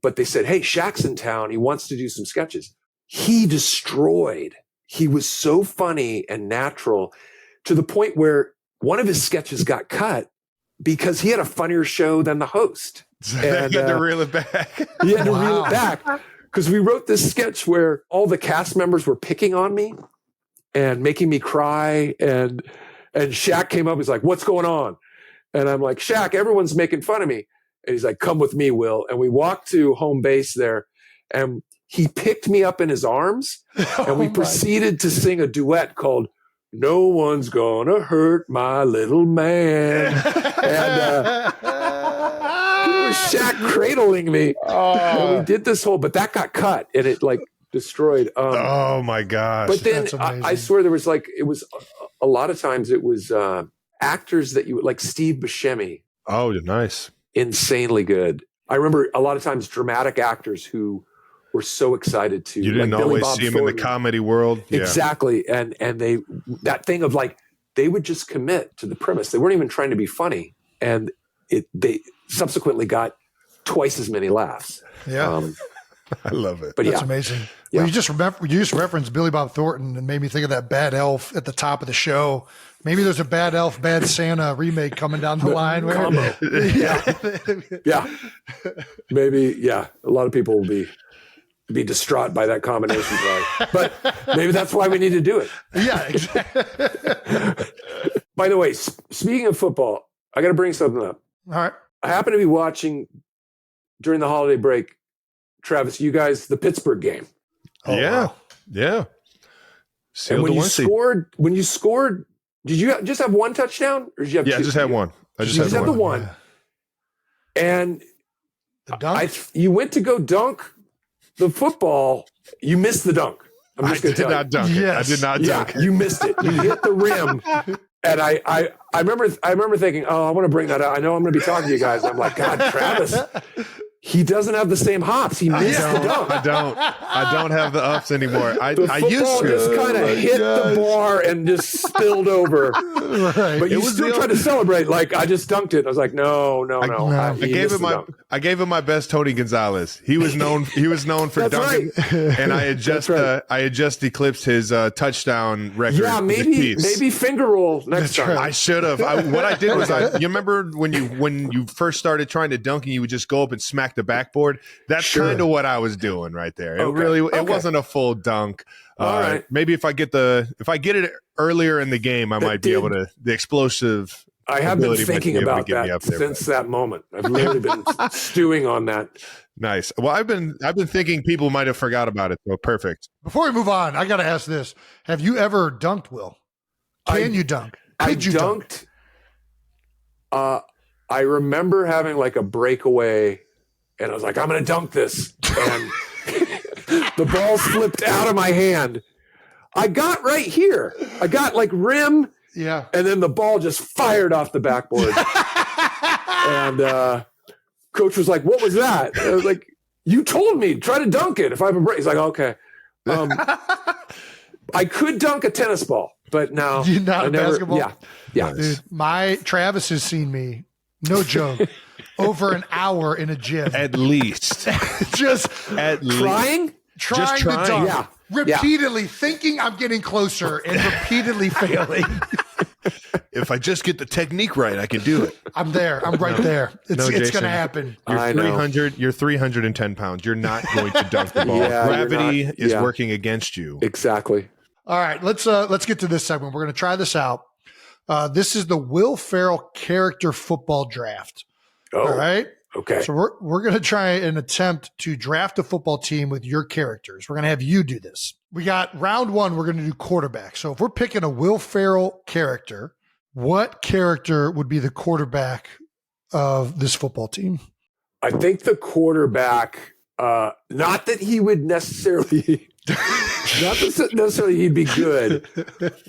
Speaker 4: but they said, hey, Shaq's in town. He wants to do some sketches. He destroyed. He was so funny and natural to the point where one of his sketches got cut because he had a funnier show than the host.
Speaker 3: And he had to reel it back.
Speaker 4: He had to reel it back because we wrote this sketch where all the cast members were picking on me and making me cry. And Shaq came up. He's like, what's going on? And I'm like, Shaq, everyone's making fun of me. And he's like, come with me, Will. And we walked to home base there, and he picked me up in his arms, and we proceeded to sing a duet called No One's Gonna Hurt My Little Man. And it was Shaq cradling me. And we did this but that got cut, and it like destroyed.
Speaker 3: Oh my gosh.
Speaker 4: But then I swear there was it was a lot of times it was actors that you like Steve Buscemi.
Speaker 3: Oh, nice.
Speaker 4: Insanely good. I remember a lot of times dramatic actors who were so excited to.
Speaker 3: You didn't always see him in the comedy world. Yeah.
Speaker 4: Exactly. And they, that thing of like, they would just commit to the premise. They weren't even trying to be funny. And they subsequently got twice as many laughs.
Speaker 6: Yeah.
Speaker 3: I love it.
Speaker 4: But
Speaker 6: That's amazing. Well, you just referenced Billy Bob Thornton and made me think of that Bad Elf at the top of the show. Maybe there's a Bad Elf, Bad Santa remake coming down the line.
Speaker 4: Combo. Yeah. Maybe, yeah. A lot of people will be distraught by that combination. But maybe that's why we need to do it.
Speaker 6: Yeah, exactly.
Speaker 4: By the way, speaking of football, I got to bring something up.
Speaker 6: All right.
Speaker 4: I happen to be watching during the holiday break, Travis, you guys, the Pittsburgh game.
Speaker 3: Oh, yeah. Wow. Yeah.
Speaker 4: And when you scored, did you just have one touchdown, or did you have two?
Speaker 3: I just had one. I just had
Speaker 4: the one. Yeah. And
Speaker 6: the dunk?
Speaker 4: You went to go dunk the football. You missed the dunk.
Speaker 3: I did not dunk it. I did not dunk it.
Speaker 4: You missed it. You hit the rim. And I remember thinking, oh, I want to bring that up. I know I'm going to be talking to you guys. I'm like, God, Travis, he doesn't have the same hops. He missed the dunk.
Speaker 3: I don't have the ups anymore. I used to.
Speaker 4: Just kind of hit the bar and just spilled over. Right. But you still try to celebrate like I just dunked it. I was like, no.
Speaker 3: I gave him my best Tony Gonzalez. He was known for dunking,
Speaker 4: right.
Speaker 3: And I had just eclipsed his touchdown record.
Speaker 4: Yeah, maybe finger roll next time.
Speaker 3: Right. I should have. What I did was you remember when you first started trying to dunk and you would just go up and smack the backboard. That's kind of what I was doing right there. It wasn't a full dunk.
Speaker 4: All right.
Speaker 3: Maybe if I get it earlier in the game, I might be able to the explosive.
Speaker 4: I have been thinking about that since that moment. I've literally been stewing on that.
Speaker 3: Nice. Well, I've been thinking people might have forgot about it. So perfect.
Speaker 6: Before we move on, I got to ask this: have you ever dunked, Will? Can you dunk?
Speaker 4: Could you dunked? I remember having like a breakaway, and I was like, I'm going to dunk this. And the ball slipped out of my hand. I got right here. I got like rim.
Speaker 6: Yeah.
Speaker 4: And then the ball just fired off the backboard. And coach was like, what was that? And I was like, you told me, try to dunk it if I have a break. He's like, okay. I could dunk a tennis ball, but no.
Speaker 6: You're not a basketball?
Speaker 4: Yeah. Yeah.
Speaker 6: Dude, Travis has seen me, no joke, over an hour in a gym.
Speaker 3: At least.
Speaker 6: Just
Speaker 4: Trying
Speaker 6: to dunk.
Speaker 4: Yeah.
Speaker 6: Repeatedly thinking I'm getting closer and repeatedly failing.
Speaker 3: If I just get the technique right, I can do it.
Speaker 6: I'm there. I'm right there. It's going to happen.
Speaker 3: You're 310 pounds. You're not going to dunk the ball. Gravity is working against you.
Speaker 4: Exactly.
Speaker 6: All right, let's get to this segment. We're going to try this out. This is the Will Ferrell character football draft.
Speaker 4: Oh,
Speaker 6: all right.
Speaker 4: Okay.
Speaker 6: So we're going to try and attempt to draft a football team with your characters. We're going to have you do this. We got round one. We're going to do quarterback. So if we're picking a Will Ferrell character, what character would be the quarterback of this football team?
Speaker 4: I think the quarterback, not that he would necessarily, not that necessarily he'd be good,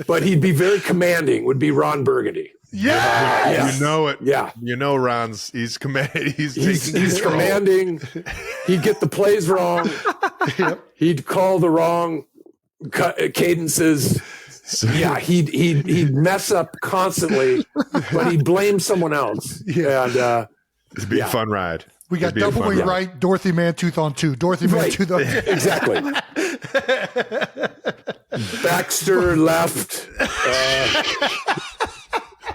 Speaker 4: but he'd be very commanding, would be Ron Burgundy.
Speaker 6: Yeah.
Speaker 3: Yes. You know it.
Speaker 4: Yeah.
Speaker 3: You know Ron's, he's commanding.
Speaker 4: He's commanding. He'd get the plays wrong.
Speaker 6: Yep.
Speaker 4: He'd call the wrong cadences. Yeah, he'd mess up constantly, but he'd blame someone else.
Speaker 6: Yeah.
Speaker 4: And
Speaker 3: it'd be a fun ride.
Speaker 6: We got double wing right, Dorothy Mantooth on two. Dorothy Mantooth on two.
Speaker 4: Exactly. Baxter left.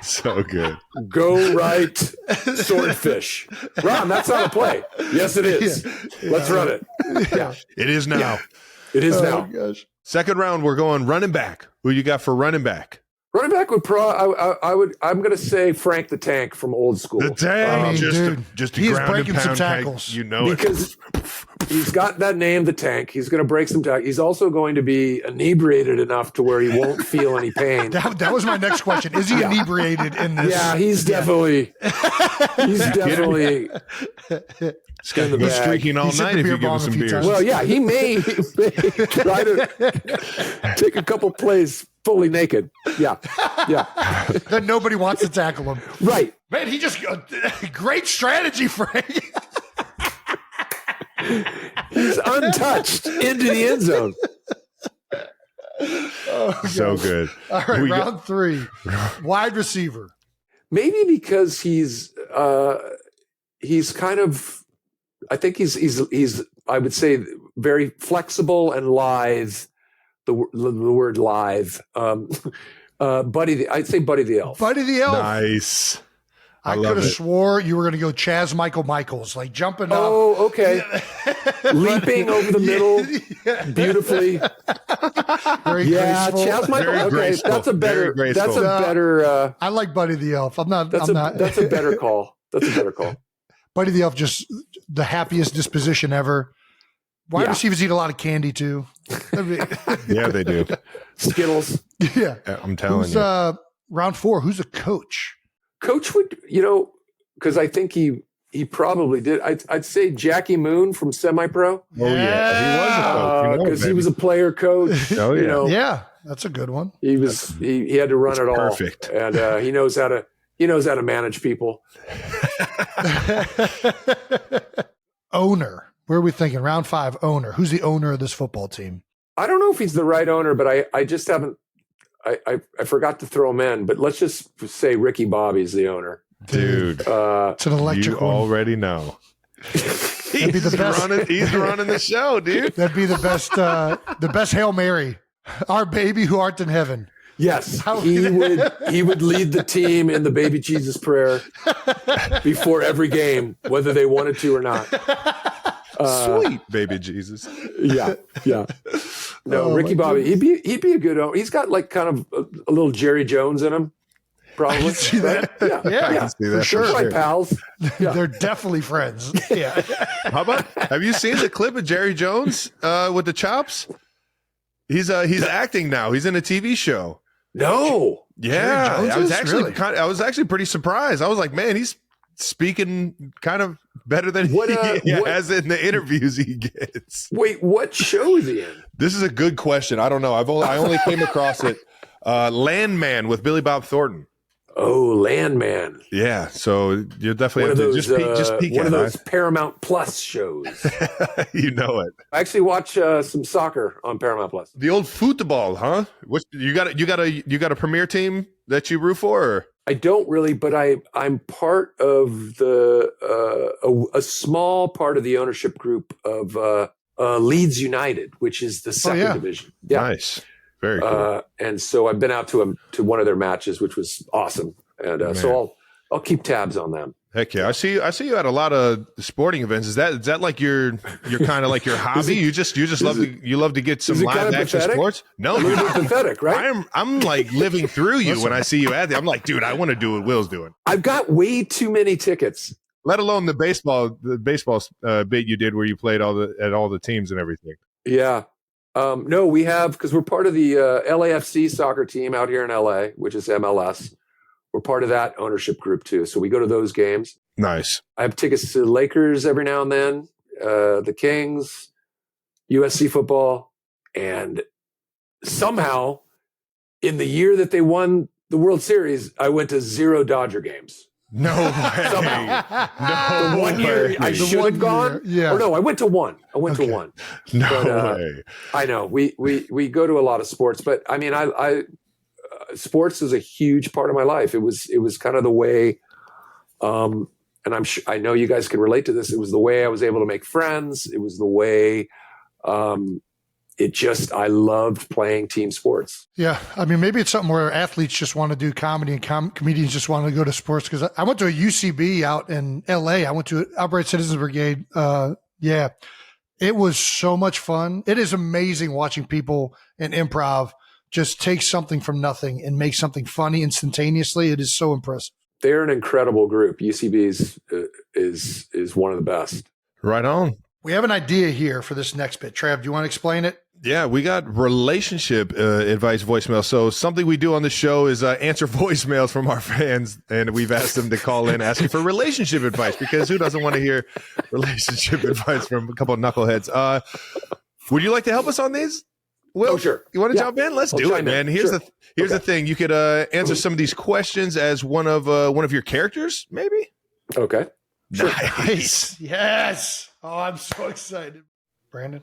Speaker 3: So good.
Speaker 4: Go right, swordfish. Ron, that's not a play. Yes, it is. Yeah. Let's run it. Yeah.
Speaker 3: It is now.
Speaker 4: Yeah. It is now.
Speaker 6: Gosh.
Speaker 3: Second round, we're going running back. Who you got for running back?
Speaker 4: Running back would I'm going to say Frank the Tank from Old School.
Speaker 3: The Tank.
Speaker 6: Dude, he's breaking some tackles.
Speaker 3: You know
Speaker 4: because he's got that name, the Tank. He's going to break some tackles. He's also going to be inebriated enough to where he won't feel any pain.
Speaker 6: That was my next question. Is he inebriated in this?
Speaker 4: Yeah, he's definitely. He's definitely.
Speaker 3: He's going to be streaking all night if you give him some beers.
Speaker 4: Well, yeah, he may try to take a couple plays fully naked. Yeah.
Speaker 6: Then nobody wants to tackle him.
Speaker 4: Right.
Speaker 6: Man, he just great strategy, Frank.
Speaker 4: He's untouched into the end zone.
Speaker 6: Oh,
Speaker 3: so good.
Speaker 6: All right, round three. Wide receiver.
Speaker 4: Maybe because he's kind of, I think he's I would say very flexible and lithe. The word lithe. I'd say Buddy the Elf.
Speaker 6: Buddy the Elf.
Speaker 3: Nice.
Speaker 6: I could have swore you were going to go Chaz Michaels, like jumping up.
Speaker 4: Oh, okay. Leaping over the middle beautifully.
Speaker 6: Very graceful.
Speaker 4: Chaz Michaels. Okay, graceful. That's a better.
Speaker 6: I like Buddy the Elf.
Speaker 4: That's a better call. That's a better call.
Speaker 6: Buddy the Elf, just the happiest disposition ever. Wide receivers eat a lot of candy too.
Speaker 3: Yeah, they do.
Speaker 4: Skittles.
Speaker 6: Yeah.
Speaker 3: I'm telling you.
Speaker 6: Round four, who's a coach?
Speaker 4: Coach would, because I think he probably did. I'd say Jackie Moon from Semi-Pro.
Speaker 3: Oh, yeah. He was a coach.
Speaker 4: Because he was a player coach.
Speaker 3: Oh, yeah.
Speaker 6: Yeah, that's a good one.
Speaker 4: He was he had to run it all.
Speaker 3: Perfect.
Speaker 4: And he knows how to manage people.
Speaker 6: Owner. Where are we thinking? Round five, owner. Who's the owner of this football team?
Speaker 4: I don't know if he's the right owner, but I just haven't. I forgot to throw him in, but let's just say Ricky Bobby's the owner.
Speaker 3: Dude,
Speaker 6: it's an electric
Speaker 3: you
Speaker 6: one.
Speaker 3: already know.
Speaker 6: That'd be the best.
Speaker 3: He's running the show, dude.
Speaker 6: That'd be the best Hail Mary. Our baby who art in heaven.
Speaker 4: Yes, he would lead the team in the baby Jesus prayer before every game, whether they wanted to or not.
Speaker 3: Sweet baby Jesus.
Speaker 4: Yeah. No, Ricky Bobby, he'd be a good owner. He's got like kind of a little Jerry Jones in him, probably.
Speaker 6: I can see that.
Speaker 4: Yeah,
Speaker 3: I can see that
Speaker 4: for sure. My pals. Yeah.
Speaker 6: They're definitely friends. Yeah.
Speaker 3: How about? Have you seen the clip of Jerry Jones with the chops? He's acting now. He's in a TV show.
Speaker 4: No.
Speaker 3: Yeah,
Speaker 6: Jerry Jones
Speaker 3: I was actually pretty surprised. I was like, man, he's speaking kind of better than he has in the interviews he gets.
Speaker 4: Wait, what show is he in?
Speaker 3: This is a good question. I don't know. I only came across it. Landman with Billy Bob Thornton.
Speaker 4: Oh, Landman.
Speaker 3: Yeah, so you definitely have to just peek
Speaker 4: one
Speaker 3: at
Speaker 4: of those Paramount Plus shows.
Speaker 3: You know it.
Speaker 4: I actually watch some soccer on Paramount Plus.
Speaker 3: The old football, huh? What you got a premier team that you root for? Or?
Speaker 4: I don't really, but I'm part of a small part of the ownership group of Leeds United, which is the second division. Yeah.
Speaker 3: Nice. Very cool.
Speaker 4: And so I've been out to one of their matches, which was awesome. And so I'll keep tabs on them.
Speaker 3: Heck yeah. I see you at a lot of sporting events. Is that like your kind of like your hobby? You just love to get some live action sports? No,
Speaker 4: a little bit pathetic, right?
Speaker 3: I'm like living through you when I see you at there. I'm like, dude, I want to do what Will's doing.
Speaker 4: I've got way too many tickets.
Speaker 3: Let alone the baseball bit you did where you played at all the teams and everything.
Speaker 4: Yeah. No, we have, because we're part of the LAFC soccer team out here in LA, which is MLS. We're part of that ownership group too. So we go to those games.
Speaker 3: Nice.
Speaker 4: I have tickets to the Lakers every now and then, the Kings, USC football. And somehow in the year that they won the World Series, I went to 0 Dodger games.
Speaker 3: No way.
Speaker 4: Somehow.
Speaker 3: No
Speaker 4: the one year I should have gone.
Speaker 6: Yeah.
Speaker 4: Or no, I went to one. To one.
Speaker 3: No way.
Speaker 4: I know. We go to a lot of sports, but I mean, I sports is a huge part of my life. It was kind of the way, and I know you guys can relate to this. It was the way I was able to make friends. It was the way, I loved playing team sports.
Speaker 6: Yeah. I mean, maybe it's something where athletes just want to do comedy and comedians just want to go to sports. Because I went to a UCB out in LA. I went to Outright Citizens Brigade. Yeah. It was so much fun. It is amazing watching people in improv just take something from nothing and make something funny instantaneously. It is so impressive.
Speaker 4: They're an incredible group. UCB is one of the best.
Speaker 3: Right on.
Speaker 6: We have an idea here for this next bit. Trav, do you want to explain it?
Speaker 3: Yeah, we got relationship advice voicemail. So something we do on the show is answer voicemails from our fans, and we've asked them to call in asking for relationship advice, because who doesn't want to hear relationship advice from a couple of knuckleheads? Would you like to help us on these? Will,
Speaker 4: oh, sure.
Speaker 3: You want to jump in? Let's do it, man. Here's the thing. You could answer some of these questions as one of your characters, maybe.
Speaker 4: Okay.
Speaker 3: Sure.
Speaker 6: Nice. Yes. Oh, I'm so excited. Brandon.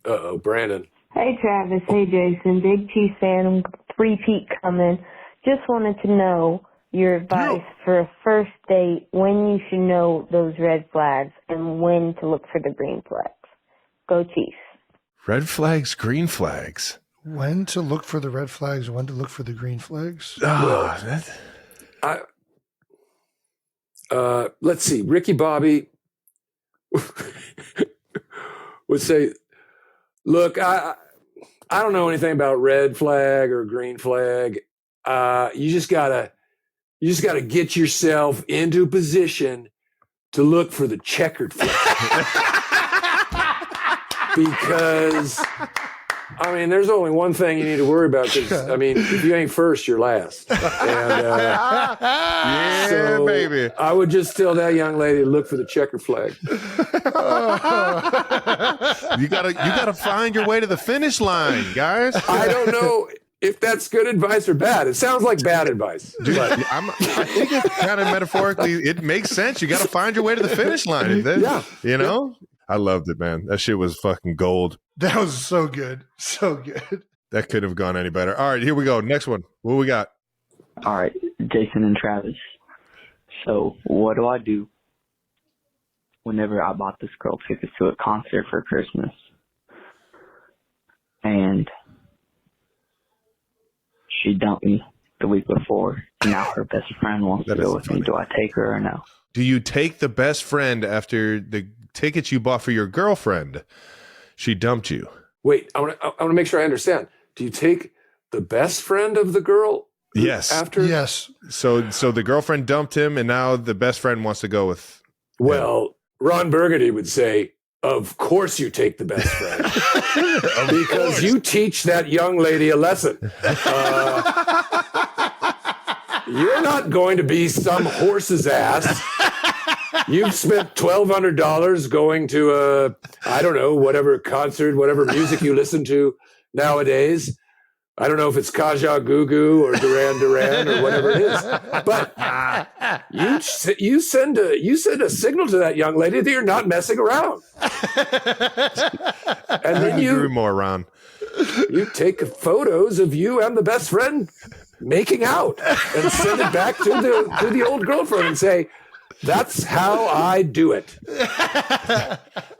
Speaker 4: Uh-oh, Brandon.
Speaker 5: Hey, Travis. Hey, Jason. Big Chiefs fan. Three-peat coming. Just wanted to know your advice for a first date, when you should know those red flags and when to look for the green flags. Go Chiefs.
Speaker 3: Red flags, green flags.
Speaker 6: When to look for the red flags, when to look for the green flags.
Speaker 4: Let's see. Ricky Bobby would say, look, I don't know anything about red flag or green flag. You just gotta get yourself into a position to look for the checkered flag. Because, I mean, there's only one thing you need to worry about. Because, I mean, if you ain't first, you're last. And,
Speaker 3: yeah, baby.
Speaker 4: I would just tell that young lady to look for the checkered flag.
Speaker 3: You gotta find your way to the finish line, guys.
Speaker 4: I don't know if that's good advice or bad. It sounds like bad advice.
Speaker 3: Dude, I think it's kind of metaphorically, it makes sense. You got to find your way to the finish line.
Speaker 4: Yeah.
Speaker 3: You know? Yeah. I loved it, man. That shit was fucking gold.
Speaker 6: That was so good. So good.
Speaker 3: That couldn't have gone any better. All right, here we go. Next one. What we got?
Speaker 7: All right, Jason and Travis. So what do I do whenever I bought this girl tickets to a concert for Christmas and she dumped me the week before, and now her best friend wants to go with me? Do I take her or no?
Speaker 3: Do you take the best friend after the tickets you bought for your girlfriend? She dumped you.
Speaker 4: Wait, I want to make sure I understand. Do you take the best friend of the girl?
Speaker 3: Yes.
Speaker 4: After?
Speaker 6: Yes.
Speaker 3: So the girlfriend dumped him, and now the best friend wants to go with him.
Speaker 4: Well, Ron Burgundy would say, Of course you take the best friend. Because you teach that young lady a lesson. You're not going to be some horse's ass. You've spent $1,200 going to I don't know, whatever concert, whatever music you listen to nowadays. I don't know if it's Kaja Gugu or Duran Duran or whatever it is, but you send a signal to that young lady that you're not messing around, and then
Speaker 3: you more, Ron.
Speaker 4: You take photos of you and the best friend making out and send it back to the old girlfriend and say, "That's how I do it."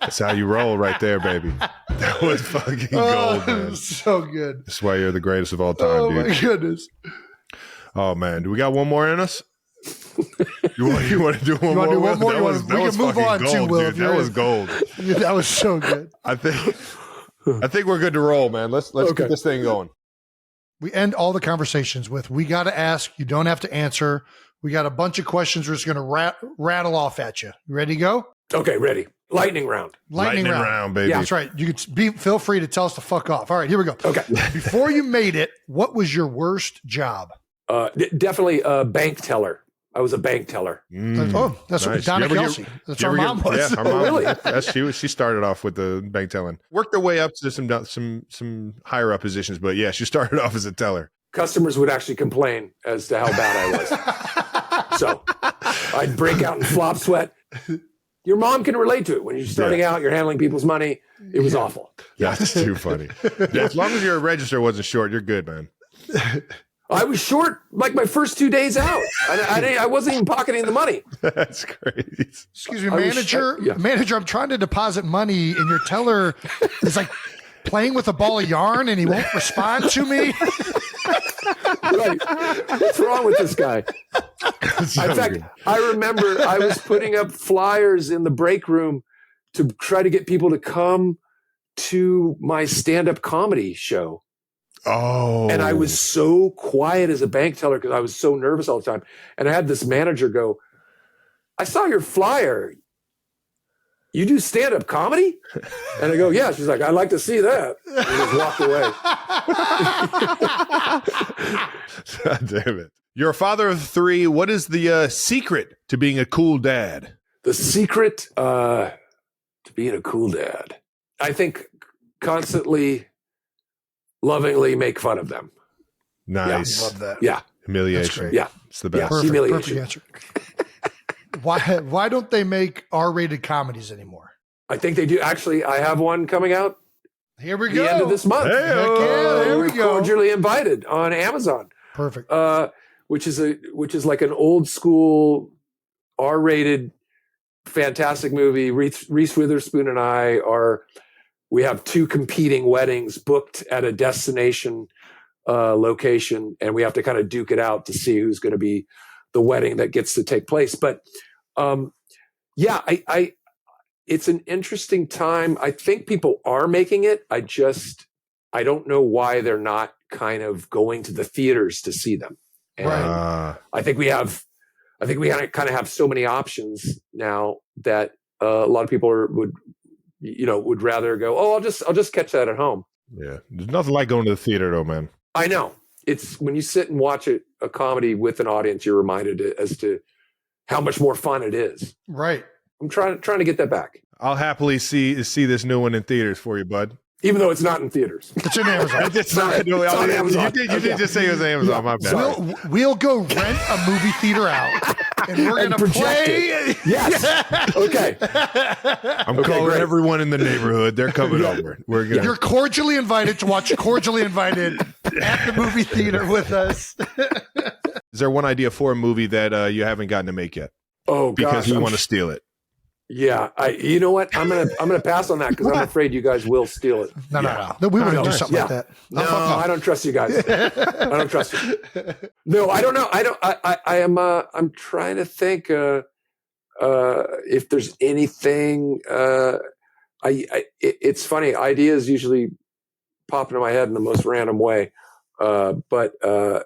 Speaker 3: That's how you roll right there, baby. That was fucking gold, man.
Speaker 6: So good.
Speaker 3: That's why you're the greatest of all time, dude.
Speaker 6: Oh, my goodness.
Speaker 3: Oh, man. Do we got one more in us? You want to do one more?
Speaker 6: Do one more?
Speaker 3: That was
Speaker 6: move
Speaker 3: fucking
Speaker 6: on
Speaker 3: gold,
Speaker 6: too, Will.
Speaker 3: dude. That was gold.
Speaker 6: Yeah, that was so good.
Speaker 3: I think we're good to roll, man. Let's get this thing going.
Speaker 6: We end all the conversations with, we got to ask. You don't have to answer. We got a bunch of questions we're just going to rattle off at you. You ready to go?
Speaker 4: Okay, ready. Lightning round.
Speaker 3: Lightning round, baby.
Speaker 6: Yeah, that's right. You could feel free to tell us to fuck off. All right, here we go.
Speaker 4: Okay.
Speaker 6: Before you made it, what was your worst job?
Speaker 4: Definitely a bank teller. I was a bank teller.
Speaker 6: That's
Speaker 3: nice.
Speaker 6: what Donna Kelsey. That's our mom was.
Speaker 3: Yeah, our mom.
Speaker 4: Really?
Speaker 3: She started off with the bank telling. Worked her way up to some higher up positions, but yeah, she started off as a teller.
Speaker 4: Customers would actually complain as to how bad I was. So I'd break out in flop sweat. Your mom can relate to it. When you're starting out, you're handling people's money. It was awful.
Speaker 3: That's too funny. Yeah, as long as your register wasn't short, you're good, man.
Speaker 4: I was short like my first 2 days out. I wasn't even pocketing the money.
Speaker 3: That's crazy.
Speaker 6: Excuse me, manager, I'm trying to deposit money and your teller is like playing with a ball of yarn and he won't respond to me.
Speaker 4: Right. What's wrong with this guy? In fact, I remember I was putting up flyers in the break room to try to get people to come to my stand-up comedy show.
Speaker 3: Oh.
Speaker 4: And I was so quiet as a bank teller because I was so nervous all the time. And I had this manager go, "I saw your flyer. You do stand-up comedy?" And I go, "Yeah." She's like, "I'd like to see that." And just walked away.
Speaker 3: God damn it. You're a father of 3. What is the secret to being a cool dad?
Speaker 4: The secret to being a cool dad, I think, constantly lovingly make fun of them.
Speaker 3: Nice.
Speaker 6: Yeah, love that.
Speaker 4: Yeah.
Speaker 3: Humiliation.
Speaker 4: Yeah.
Speaker 3: It's the best.
Speaker 4: Humiliation.
Speaker 6: Perfect answer. Why don't they make R-rated comedies anymore?
Speaker 4: I think they do. Actually, I have one coming out
Speaker 6: Here we go.
Speaker 4: the end of this month.
Speaker 6: Heck yeah, there we
Speaker 4: We're
Speaker 6: go.
Speaker 4: cordially invited on Amazon.
Speaker 6: Perfect.
Speaker 4: Which is like an old school R-rated fantastic movie. Reese Witherspoon and we have 2 competing weddings booked at a destination location, and we have to kind of duke it out to see who's going to be the wedding that gets to take place. But it's an interesting time. I think people are making it. I don't know why they're not kind of going to the theaters to see them. And
Speaker 3: Right.
Speaker 4: I think we kind of have so many options now that a lot of people would rather go, "Oh, I'll just catch that at home."
Speaker 3: Yeah. There's nothing like going to the theater though, man.
Speaker 4: I know. It's when you sit and watch a comedy with an audience, you're reminded as to how much more fun it is.
Speaker 6: Right.
Speaker 4: I'm trying to get that back.
Speaker 3: I'll happily see this new one in theaters for you, bud.
Speaker 4: Even though it's not in theaters.
Speaker 6: It's in Amazon.
Speaker 3: It's not. No,
Speaker 4: It's on Amazon.
Speaker 3: You did just say it was Amazon. My bad.
Speaker 6: We'll go rent a movie theater out, and we're going to
Speaker 4: project
Speaker 6: play.
Speaker 4: it. Yes. Okay.
Speaker 3: I'm calling
Speaker 4: great.
Speaker 3: everyone in the neighborhood. They're coming over. We're gonna.
Speaker 6: You're cordially invited to watch Cordially Invited at the movie theater with us.
Speaker 3: Is there one idea for a movie that you haven't gotten to make yet?
Speaker 4: Oh,
Speaker 3: Because
Speaker 4: gosh,
Speaker 3: we want to steal it.
Speaker 4: Yeah, you know what? I'm gonna pass on that because I'm afraid you guys will steal it.
Speaker 6: No. We wouldn't do something
Speaker 4: Yeah.
Speaker 6: like that.
Speaker 4: No, I don't trust you guys. I don't trust you. No, I don't know. I'm trying to think if there's anything. It's funny. Ideas usually pop into my head in the most random way. But no,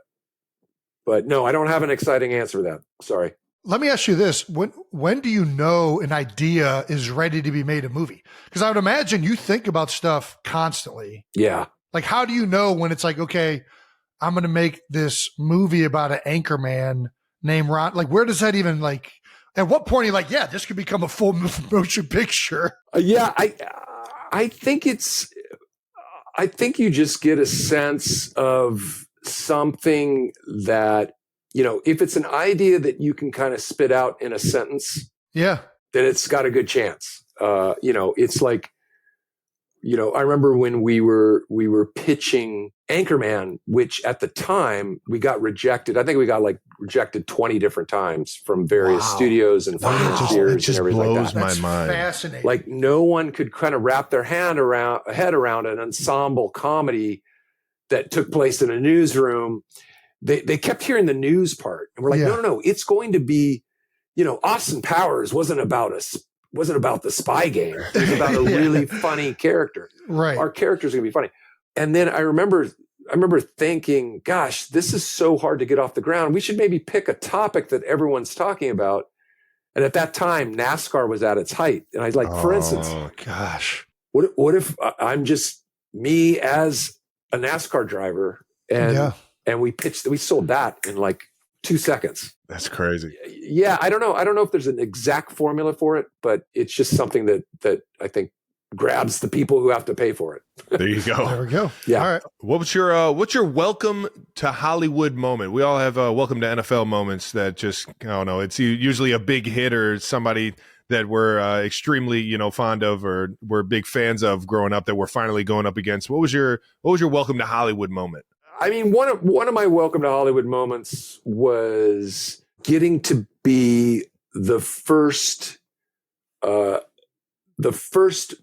Speaker 4: I don't have an exciting answer for that. Sorry.
Speaker 6: let me ask you this. When do you know an idea is ready to be made a movie? Because I would imagine you think about stuff constantly.
Speaker 4: Yeah.
Speaker 6: Like, how do you know when it's like, okay, I'm going to make this movie about an anchor man named Ron? Like, where does that even, like, at what point are you like, yeah, this could become a full motion picture?
Speaker 4: Yeah. I think you just get a sense of something that, if it's an idea that you can kind of spit out in a sentence,
Speaker 6: yeah,
Speaker 4: then it's got a good chance. It's like, I remember when we were pitching Anchorman, which at the time we got rejected. I think we got rejected 20 different times from various studios and financiers and everything like that.
Speaker 3: Blows my mind.
Speaker 6: Fascinating.
Speaker 4: Like no one could kind of wrap their head around an ensemble comedy that took place in a newsroom. They kept hearing the news part, and we're like, no, it's going to be, Austin Powers wasn't about the spy game. It was about a really funny character.
Speaker 6: Right.
Speaker 4: Our character's going to be funny. And then I remember thinking, gosh, this is so hard to get off the ground. We should maybe pick a topic that everyone's talking about. And at that time, NASCAR was at its height. And I was like, for instance,
Speaker 3: gosh,
Speaker 4: what if I'm just me as a NASCAR driver and we sold that in like 2 seconds.
Speaker 3: That's crazy.
Speaker 4: Yeah. I don't know if there's an exact formula for it, but it's just something that I think grabs the people who have to pay for it.
Speaker 3: There you go.
Speaker 6: There we go.
Speaker 4: Yeah.
Speaker 6: All right.
Speaker 3: What's your welcome to Hollywood moment? We all have welcome to NFL moments that just, I don't know, it's usually a big hit or somebody that we're extremely, fond of or we're big fans of growing up that we're finally going up against. What was your welcome to Hollywood moment?
Speaker 4: I mean, one of my welcome to Hollywood moments was getting to be the first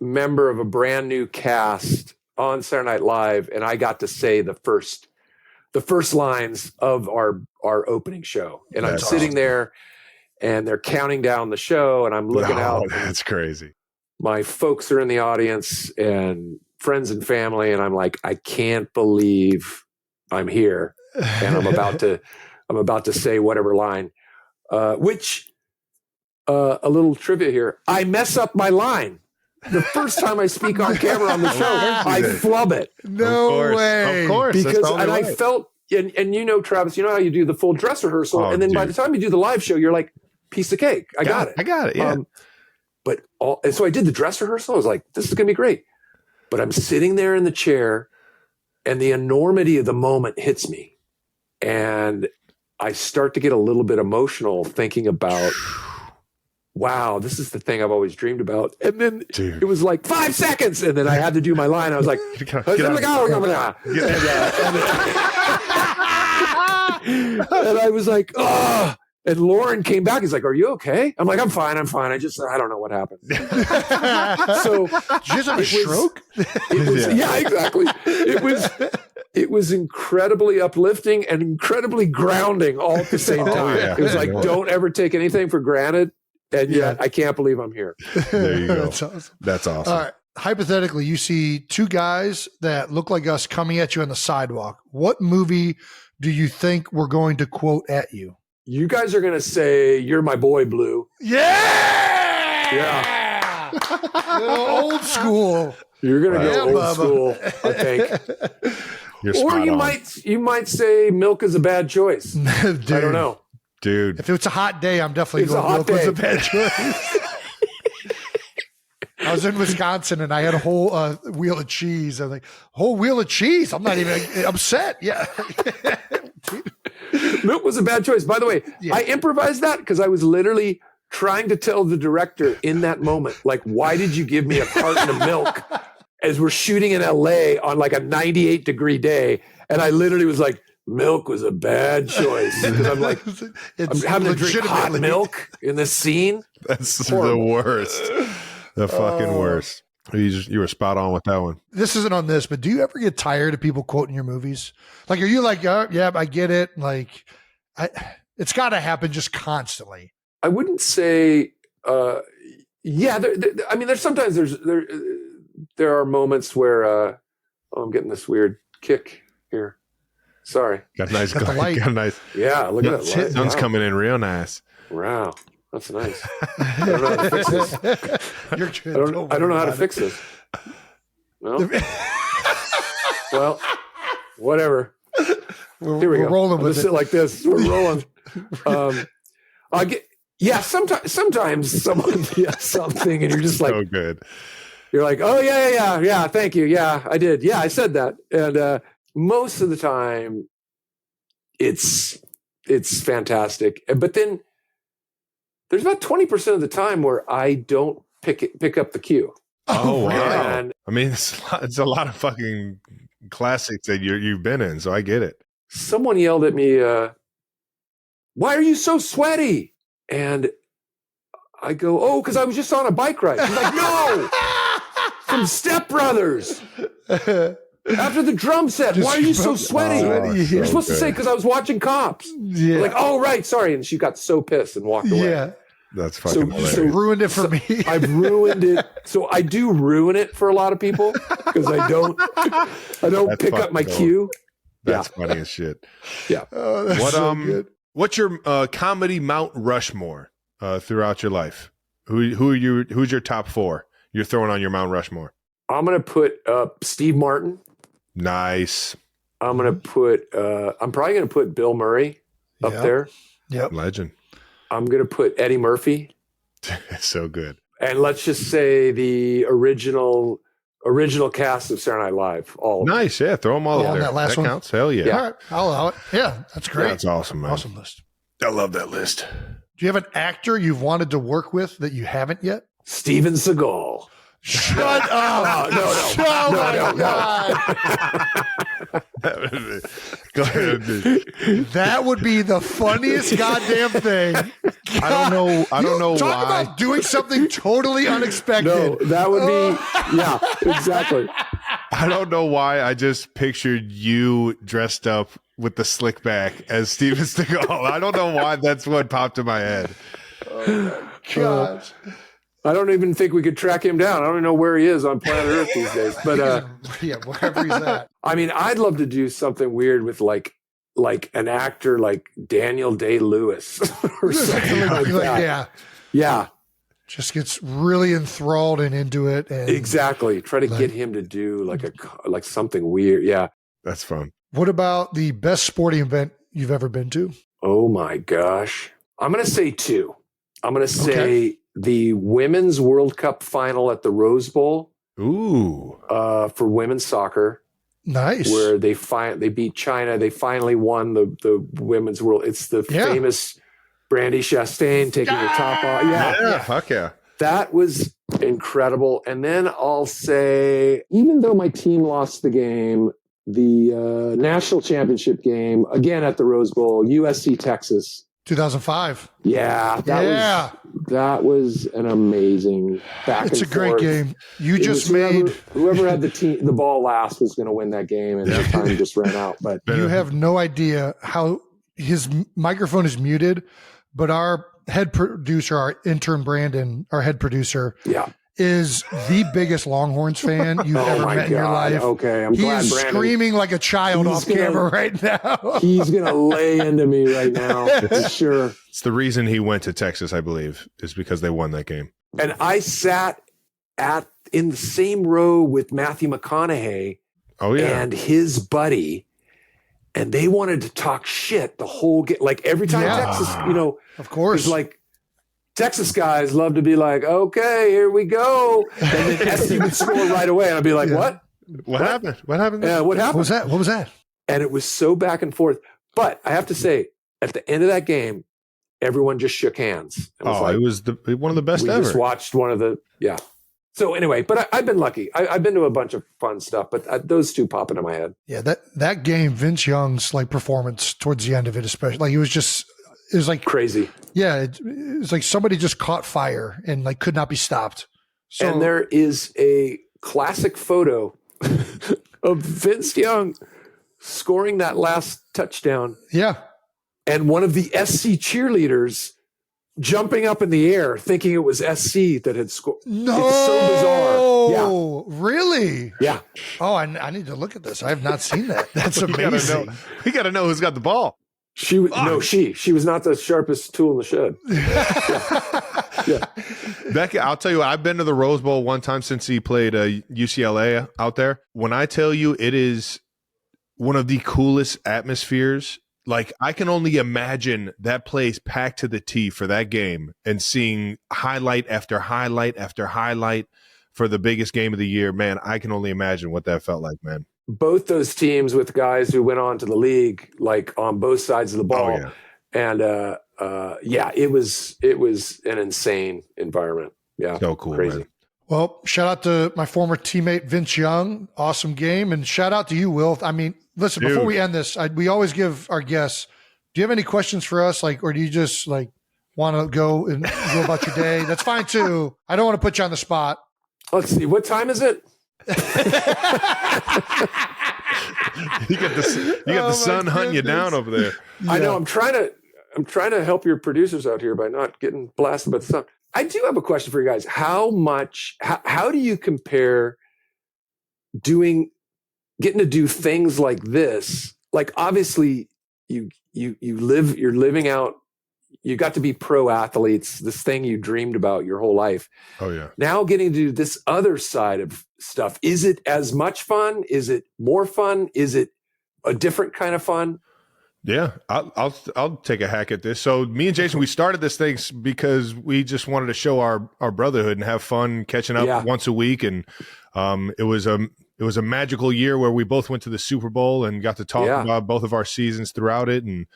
Speaker 4: member of a brand new cast on Saturday Night Live, and I got to say the first lines of our opening show. And I'm sitting there, and they're counting down the show, and I'm looking out.
Speaker 3: That's crazy.
Speaker 4: My folks are in the audience, and friends and family, and I'm like, I can't believe I'm here, and I'm about to say whatever line. Which a little trivia here: I mess up my line. The first time I speak on camera on the show, I flub it.
Speaker 6: No way.
Speaker 3: Of course.
Speaker 4: Because I felt, and Travis, you know how you do the full dress rehearsal, and then by the time you do the live show, you're like, piece of cake. I got it. Yeah. And so I did the dress rehearsal. I was like, this is gonna be great. But I'm sitting there in the chair, and the enormity of the moment hits me, and I start to get a little bit emotional thinking about, wow, this is the thing I've always dreamed about. And then it was like 5 seconds, and then I had to do my line. I was like, and I was like, oh. And Lauren came back. He's like, "Are you okay?" I'm like, "I'm fine. I don't know what happened." So
Speaker 6: Did you just have a stroke?
Speaker 4: Yeah, exactly. It was incredibly uplifting and incredibly grounding all at the same time.
Speaker 3: Yeah.
Speaker 4: It was like, don't ever take anything for granted. And yet I can't believe I'm here.
Speaker 3: There you go.
Speaker 6: That's awesome.
Speaker 3: That's awesome.
Speaker 6: All right. Hypothetically, you see two guys that look like us coming at you on the sidewalk. What movie do you think we're going to quote at you?
Speaker 4: You guys are going to say, "You're my boy, Blue."
Speaker 6: Yeah. Old school.
Speaker 4: You're going to go old school, I think.
Speaker 3: You're
Speaker 4: Or
Speaker 3: spot on.
Speaker 4: you might say "Milk is a bad choice."
Speaker 6: Dude,
Speaker 4: I don't know.
Speaker 3: Dude.
Speaker 6: If it's a hot day, I'm definitely
Speaker 4: It's
Speaker 6: going
Speaker 4: a hot
Speaker 6: Milk was
Speaker 4: day.
Speaker 6: a bad choice. I was in Wisconsin and I had a whole wheel of cheese. I was like, whole wheel of cheese? I'm not even upset. Yeah.
Speaker 4: Milk was a bad choice. By the way, I improvised that because I was literally trying to tell the director in that moment, like, why did you give me a carton of milk as we're shooting in LA on like a 98-degree day? And I literally was like, milk was a bad choice. Because I'm like, I'm having to drink hot milk in this scene.
Speaker 3: That's the worst. The fucking worst. You were spot on with that one.
Speaker 6: This isn't on this, but do you ever get tired of people quoting your movies? Like, are you like, yeah, I get it. Like, it's got to happen just constantly.
Speaker 4: I wouldn't say, I mean, there are moments where, I'm getting this weird kick here. Sorry.
Speaker 3: Got a nice,
Speaker 6: Got the light.
Speaker 3: got a nice.
Speaker 4: Yeah, look at that light.
Speaker 3: Sun's coming in real nice.
Speaker 4: Wow. That's nice. I don't know how to fix this.
Speaker 6: You're good.
Speaker 4: I don't know how to fix this. No. Well, whatever. Here we go.
Speaker 6: Rolling with it.
Speaker 4: Sit like this. We're rolling. Sometimes someone yells something and you're just like,
Speaker 3: so good.
Speaker 4: You're like, oh yeah. Thank you. Yeah, I did. Yeah, I said that. And most of the time, it's fantastic. But then there's about 20% of the time where I don't pick up the cue.
Speaker 3: Oh wow!
Speaker 4: And
Speaker 3: I mean, it's a lot of fucking classics that you've been in, so I get it.
Speaker 4: Someone yelled at me, "Why are you so sweaty?" And I go, "Oh, because I was just on a bike ride." She's like, "No, from Step Brothers." After the drum set, why are you so sweaty? You're supposed to say because I was watching Cops.
Speaker 6: Yeah.
Speaker 4: Like, oh right, sorry. And she got so pissed and walked away.
Speaker 6: Yeah.
Speaker 3: That's fucking hilarious.
Speaker 6: So ruined it for me.
Speaker 4: I've ruined it. So I do ruin it for a lot of people because I don't pick up my cue.
Speaker 3: That's funny as shit.
Speaker 4: Yeah.
Speaker 6: Oh, that's so good.
Speaker 3: What's your comedy Mount Rushmore throughout your life? Who's your top 4 you're throwing on your Mount Rushmore?
Speaker 4: I'm gonna put Steve Martin.
Speaker 3: Nice.
Speaker 4: I'm gonna put. I'm probably gonna put Bill Murray up there.
Speaker 6: Yep.
Speaker 3: Legend.
Speaker 4: I'm gonna put Eddie Murphy.
Speaker 3: So good.
Speaker 4: And let's just say the original cast of Saturday Night Live. All of them.
Speaker 3: Nice. Yeah. Throw them all up there.
Speaker 6: That last one
Speaker 3: counts. Hell yeah.
Speaker 6: All right. I'll allow it. Yeah. That's great.
Speaker 3: That's awesome, man.
Speaker 6: Awesome list.
Speaker 3: I love that list.
Speaker 6: Do you have an actor you've wanted to work with that you haven't yet?
Speaker 4: Steven Seagal.
Speaker 6: Shut up.
Speaker 4: No.
Speaker 6: Oh, my God.
Speaker 3: Go ahead.
Speaker 6: That would be the funniest goddamn thing.
Speaker 3: I don't know
Speaker 6: Talk
Speaker 3: why.
Speaker 6: about doing something totally unexpected.
Speaker 4: No, that would be. Yeah, exactly.
Speaker 3: I don't know why I just pictured you dressed up with the slick back as Steven Seagal. I don't know why that's what popped in my head.
Speaker 6: Oh, my gosh.
Speaker 4: I don't even think we could track him down. I don't even know where he is on planet Earth these days. But
Speaker 6: yeah, wherever he's at.
Speaker 4: I mean, I'd love to do something weird with like an actor like Daniel Day-Lewis or something like that. Yeah.
Speaker 6: Just gets really enthralled and into it. And
Speaker 4: exactly. Try to get him to do like something weird. Yeah.
Speaker 3: That's fun.
Speaker 6: What about the best sporting event you've ever been to?
Speaker 4: Oh my gosh. I'm going to say 2. I'm going to say the Women's World Cup final at the Rose Bowl.
Speaker 3: Ooh.
Speaker 4: For women's soccer.
Speaker 6: Nice.
Speaker 4: Where they beat China. They finally won the women's world. It's the famous Brandy Chastain taking her top off.
Speaker 3: Yeah. Fuck yeah.
Speaker 4: That was incredible. And then I'll say, even though my team lost the game, the national championship game, again at the Rose Bowl, USC Texas.
Speaker 6: 2005.
Speaker 4: Yeah. That was an amazing back and forth.
Speaker 6: It's a great game. You just made
Speaker 4: whoever had the ball last was going to win that game, and the time just ran out. But
Speaker 6: you have no idea how his microphone is muted, but our head producer, our intern Brandon, our head producer, is the biggest Longhorns fan you've ever met in your life.
Speaker 4: Okay, I'm glad
Speaker 6: Brandon. He's screaming like a child off camera right now.
Speaker 4: He's going to lay into me right now, for sure.
Speaker 3: It's the reason he went to Texas, I believe, is because they won that game.
Speaker 4: And I sat in the same row with Matthew McConaughey and his buddy, and they wanted to talk shit the whole game. Like every time Texas,
Speaker 6: of course,
Speaker 4: like Texas guys love to be like, okay, here we go. And then SC would score right away. And I'd be like, what?
Speaker 3: What happened? What happened?
Speaker 4: Yeah, what happened?
Speaker 6: What was that?
Speaker 4: And it was so back and forth. But I have to say, at the end of that game, everyone just shook hands.
Speaker 3: It was one of the best ever.
Speaker 4: We just watched one of the, So anyway, but I've been lucky. I've been to a bunch of fun stuff, but those 2 pop into my head.
Speaker 6: Yeah, that game, Vince Young's performance towards the end of it, especially, it was like
Speaker 4: crazy.
Speaker 6: Yeah, it was like somebody just caught fire and could not be stopped. So,
Speaker 4: and there is a classic photo of Vince Young scoring that last touchdown.
Speaker 6: Yeah.
Speaker 4: And one of the SC cheerleaders jumping up in the air thinking it was SC that had scored.
Speaker 6: No.
Speaker 4: It's so bizarre.
Speaker 6: Yeah. Really?
Speaker 4: Yeah.
Speaker 6: Oh, I need to look at this. I have not seen that. That's amazing.
Speaker 3: We got to know who's got the ball.
Speaker 4: She was not the sharpest tool in the shed. Yeah.
Speaker 3: Becky, I'll tell you what, I've been to the Rose Bowl one time since he played UCLA out there. When I tell you it is one of the coolest atmospheres, like I can only imagine that place packed to the T for that game and seeing highlight after highlight after highlight for the biggest game of the year. Man, I can only imagine what that felt like, man.
Speaker 4: Both those teams with guys who went on to the league, like on both sides of the ball.
Speaker 3: Oh, yeah.
Speaker 4: And it was an insane environment. Yeah.
Speaker 3: So cool,
Speaker 4: crazy.
Speaker 3: man.
Speaker 6: Well, shout out to my former teammate, Vince Young. Awesome game. And shout out to you, Will. I mean, listen, before we end this, we always give our guests, do you have any questions for us? Like, or do you just like want to go and go about your day? That's fine too. I don't want to put you on the spot.
Speaker 4: Let's see. What time is it?
Speaker 3: You got the sun hunting you down over there.
Speaker 6: Yeah.
Speaker 4: I know. I'm trying to help your producers out here by not getting blasted by the sun. I do have a question for you guys. How do you compare getting to do things like this? Like obviously you're living out, you got to be pro athletes, this thing you dreamed about your whole life.
Speaker 3: Oh yeah.
Speaker 4: Now getting to do this other side of stuff. Is it as much fun? Is it more fun? Is it a different kind of fun?
Speaker 3: Yeah, I'll take a hack at this. So me and Jason, we started this thing because we just wanted to show our brotherhood and have fun catching up once a week. And it was a magical year where we both went to the Super Bowl and got to talk about both of our seasons throughout it. And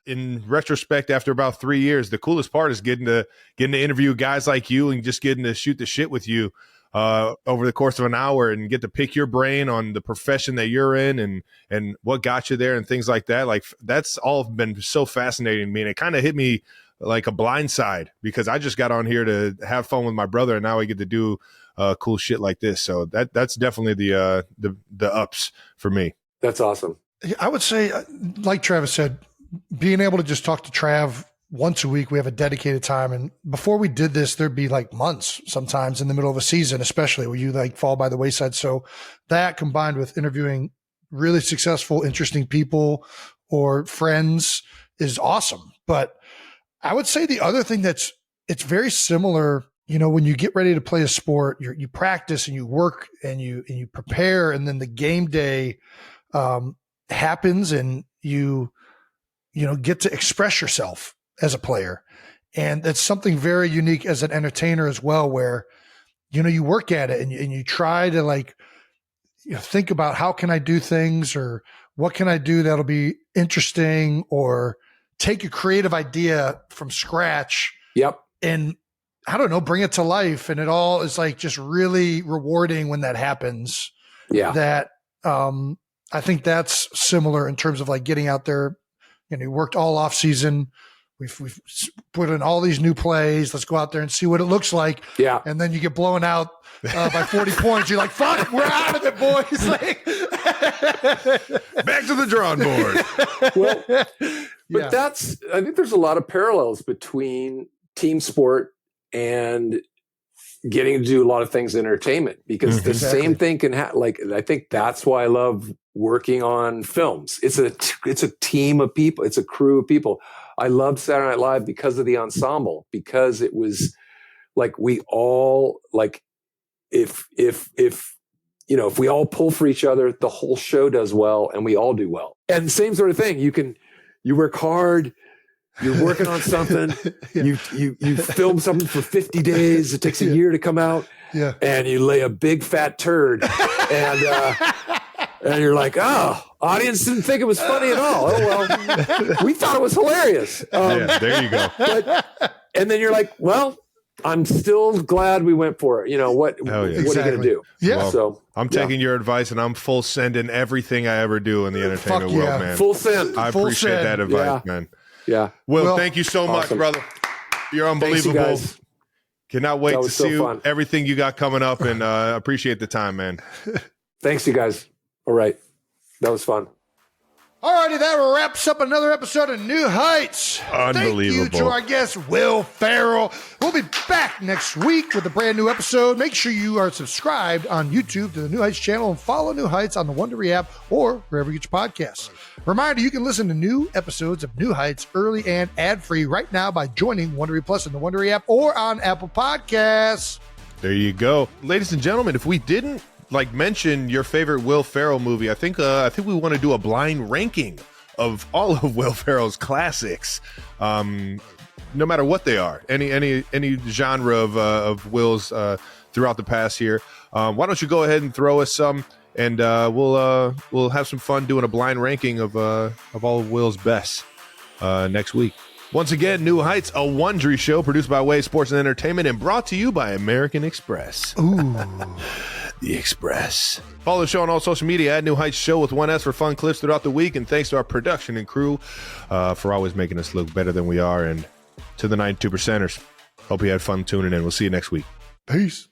Speaker 3: in retrospect, after about 3 years, the coolest part is getting to interview guys like you and just getting to shoot the shit with you over the course of an hour and get to pick your brain on the profession that you're in and what got you there and things like that. Like that's all been so fascinating to me. And it kind of hit me like a blindside because I just got on here to have fun with my brother and now I get to do cool shit like this. So that's definitely the ups for me.
Speaker 4: That's awesome.
Speaker 6: I would say, like Travis said, being able to just talk to Trav once a week, we have a dedicated time. And before we did this, there'd be like months sometimes in the middle of a season, especially where you like fall by the wayside. So that combined with interviewing really successful, interesting people or friends is awesome. But I would say the other thing it's very similar, you know, when you get ready to play a sport, you practice and you work and you prepare, and then the game day happens and you get to express yourself as a player. And that's something very unique as an entertainer as well, where, you know, you work at it and you try to like, you know, think about how can I do things or what can I do that'll be interesting, or take a creative idea from scratch.
Speaker 4: Yep.
Speaker 6: And I don't know, bring it to life. And it all is like just really rewarding when that happens.
Speaker 4: Yeah.
Speaker 6: That, I think that's similar in terms of like getting out there. You know, you worked all off season. We've put in all these new plays. Let's go out there and see what it looks like.
Speaker 4: Yeah.
Speaker 6: And then you get blown out by 40 points. You're like, fuck, we're out of it, boys. Like,
Speaker 3: back to the drawing board.
Speaker 4: Well, but I think there's a lot of parallels between team sport and getting to do a lot of things in entertainment, because the same thing can happen. Like, I think that's why I love working on films. It's a team of people. It's a crew of people. I loved Saturday Night Live because of the ensemble, because it was like, we all like, if we all pull for each other, the whole show does well and we all do well. And same sort of thing. You work hard. You're working on something. You film something for 50 days. It takes a year to come out.
Speaker 6: Yeah.
Speaker 4: And you lay a big fat turd, and you're like, oh, audience didn't think it was funny at all. Oh well, we thought it was hilarious.
Speaker 3: There you go.
Speaker 4: And then you're like, well, I'm still glad we went for it. You know what? What are you going to do?
Speaker 6: Yeah.
Speaker 3: Well,
Speaker 4: so
Speaker 3: I'm taking your advice and I'm full sending everything I ever do in the entertainment world, man.
Speaker 4: Full send.
Speaker 3: I appreciate that advice, man.
Speaker 4: Yeah.
Speaker 3: Will, thank you so much, brother. You're unbelievable.
Speaker 4: Thanks, you guys.
Speaker 3: Cannot wait to see
Speaker 4: fun.
Speaker 3: everything you got coming up, and appreciate the time, man.
Speaker 4: Thanks, you guys. All right. That was fun.
Speaker 6: Alrighty, that wraps up another episode of New Heights.
Speaker 3: Unbelievable.
Speaker 6: Thank you to our guest, Will Ferrell. We'll be back next week with a brand new episode. Make sure you are subscribed on YouTube to the New Heights channel and follow New Heights on the Wondery app or wherever you get your podcasts. Reminder, you can listen to new episodes of New Heights early and ad-free right now by joining Wondery Plus in the Wondery app or on Apple Podcasts.
Speaker 3: There you go. Ladies and gentlemen, if we didn't mention your favorite Will Ferrell movie, I think we want to do a blind ranking of all of Will Ferrell's classics, no matter what they are, any genre of Will's throughout the past year. Why don't you go ahead and throw us some, and we'll have some fun doing a blind ranking of all of Will's best next week. Once again, New Heights, a Wondery show produced by Wave Sports and Entertainment and brought to you by American Express.
Speaker 6: Ooh.
Speaker 3: The Express. Follow the show on all social media at New Heights Show with one S for fun clips throughout the week. And thanks to our production and crew for always making us look better than we are. And to the 92%ers, hope you had fun tuning in. We'll see you next week.
Speaker 6: Peace.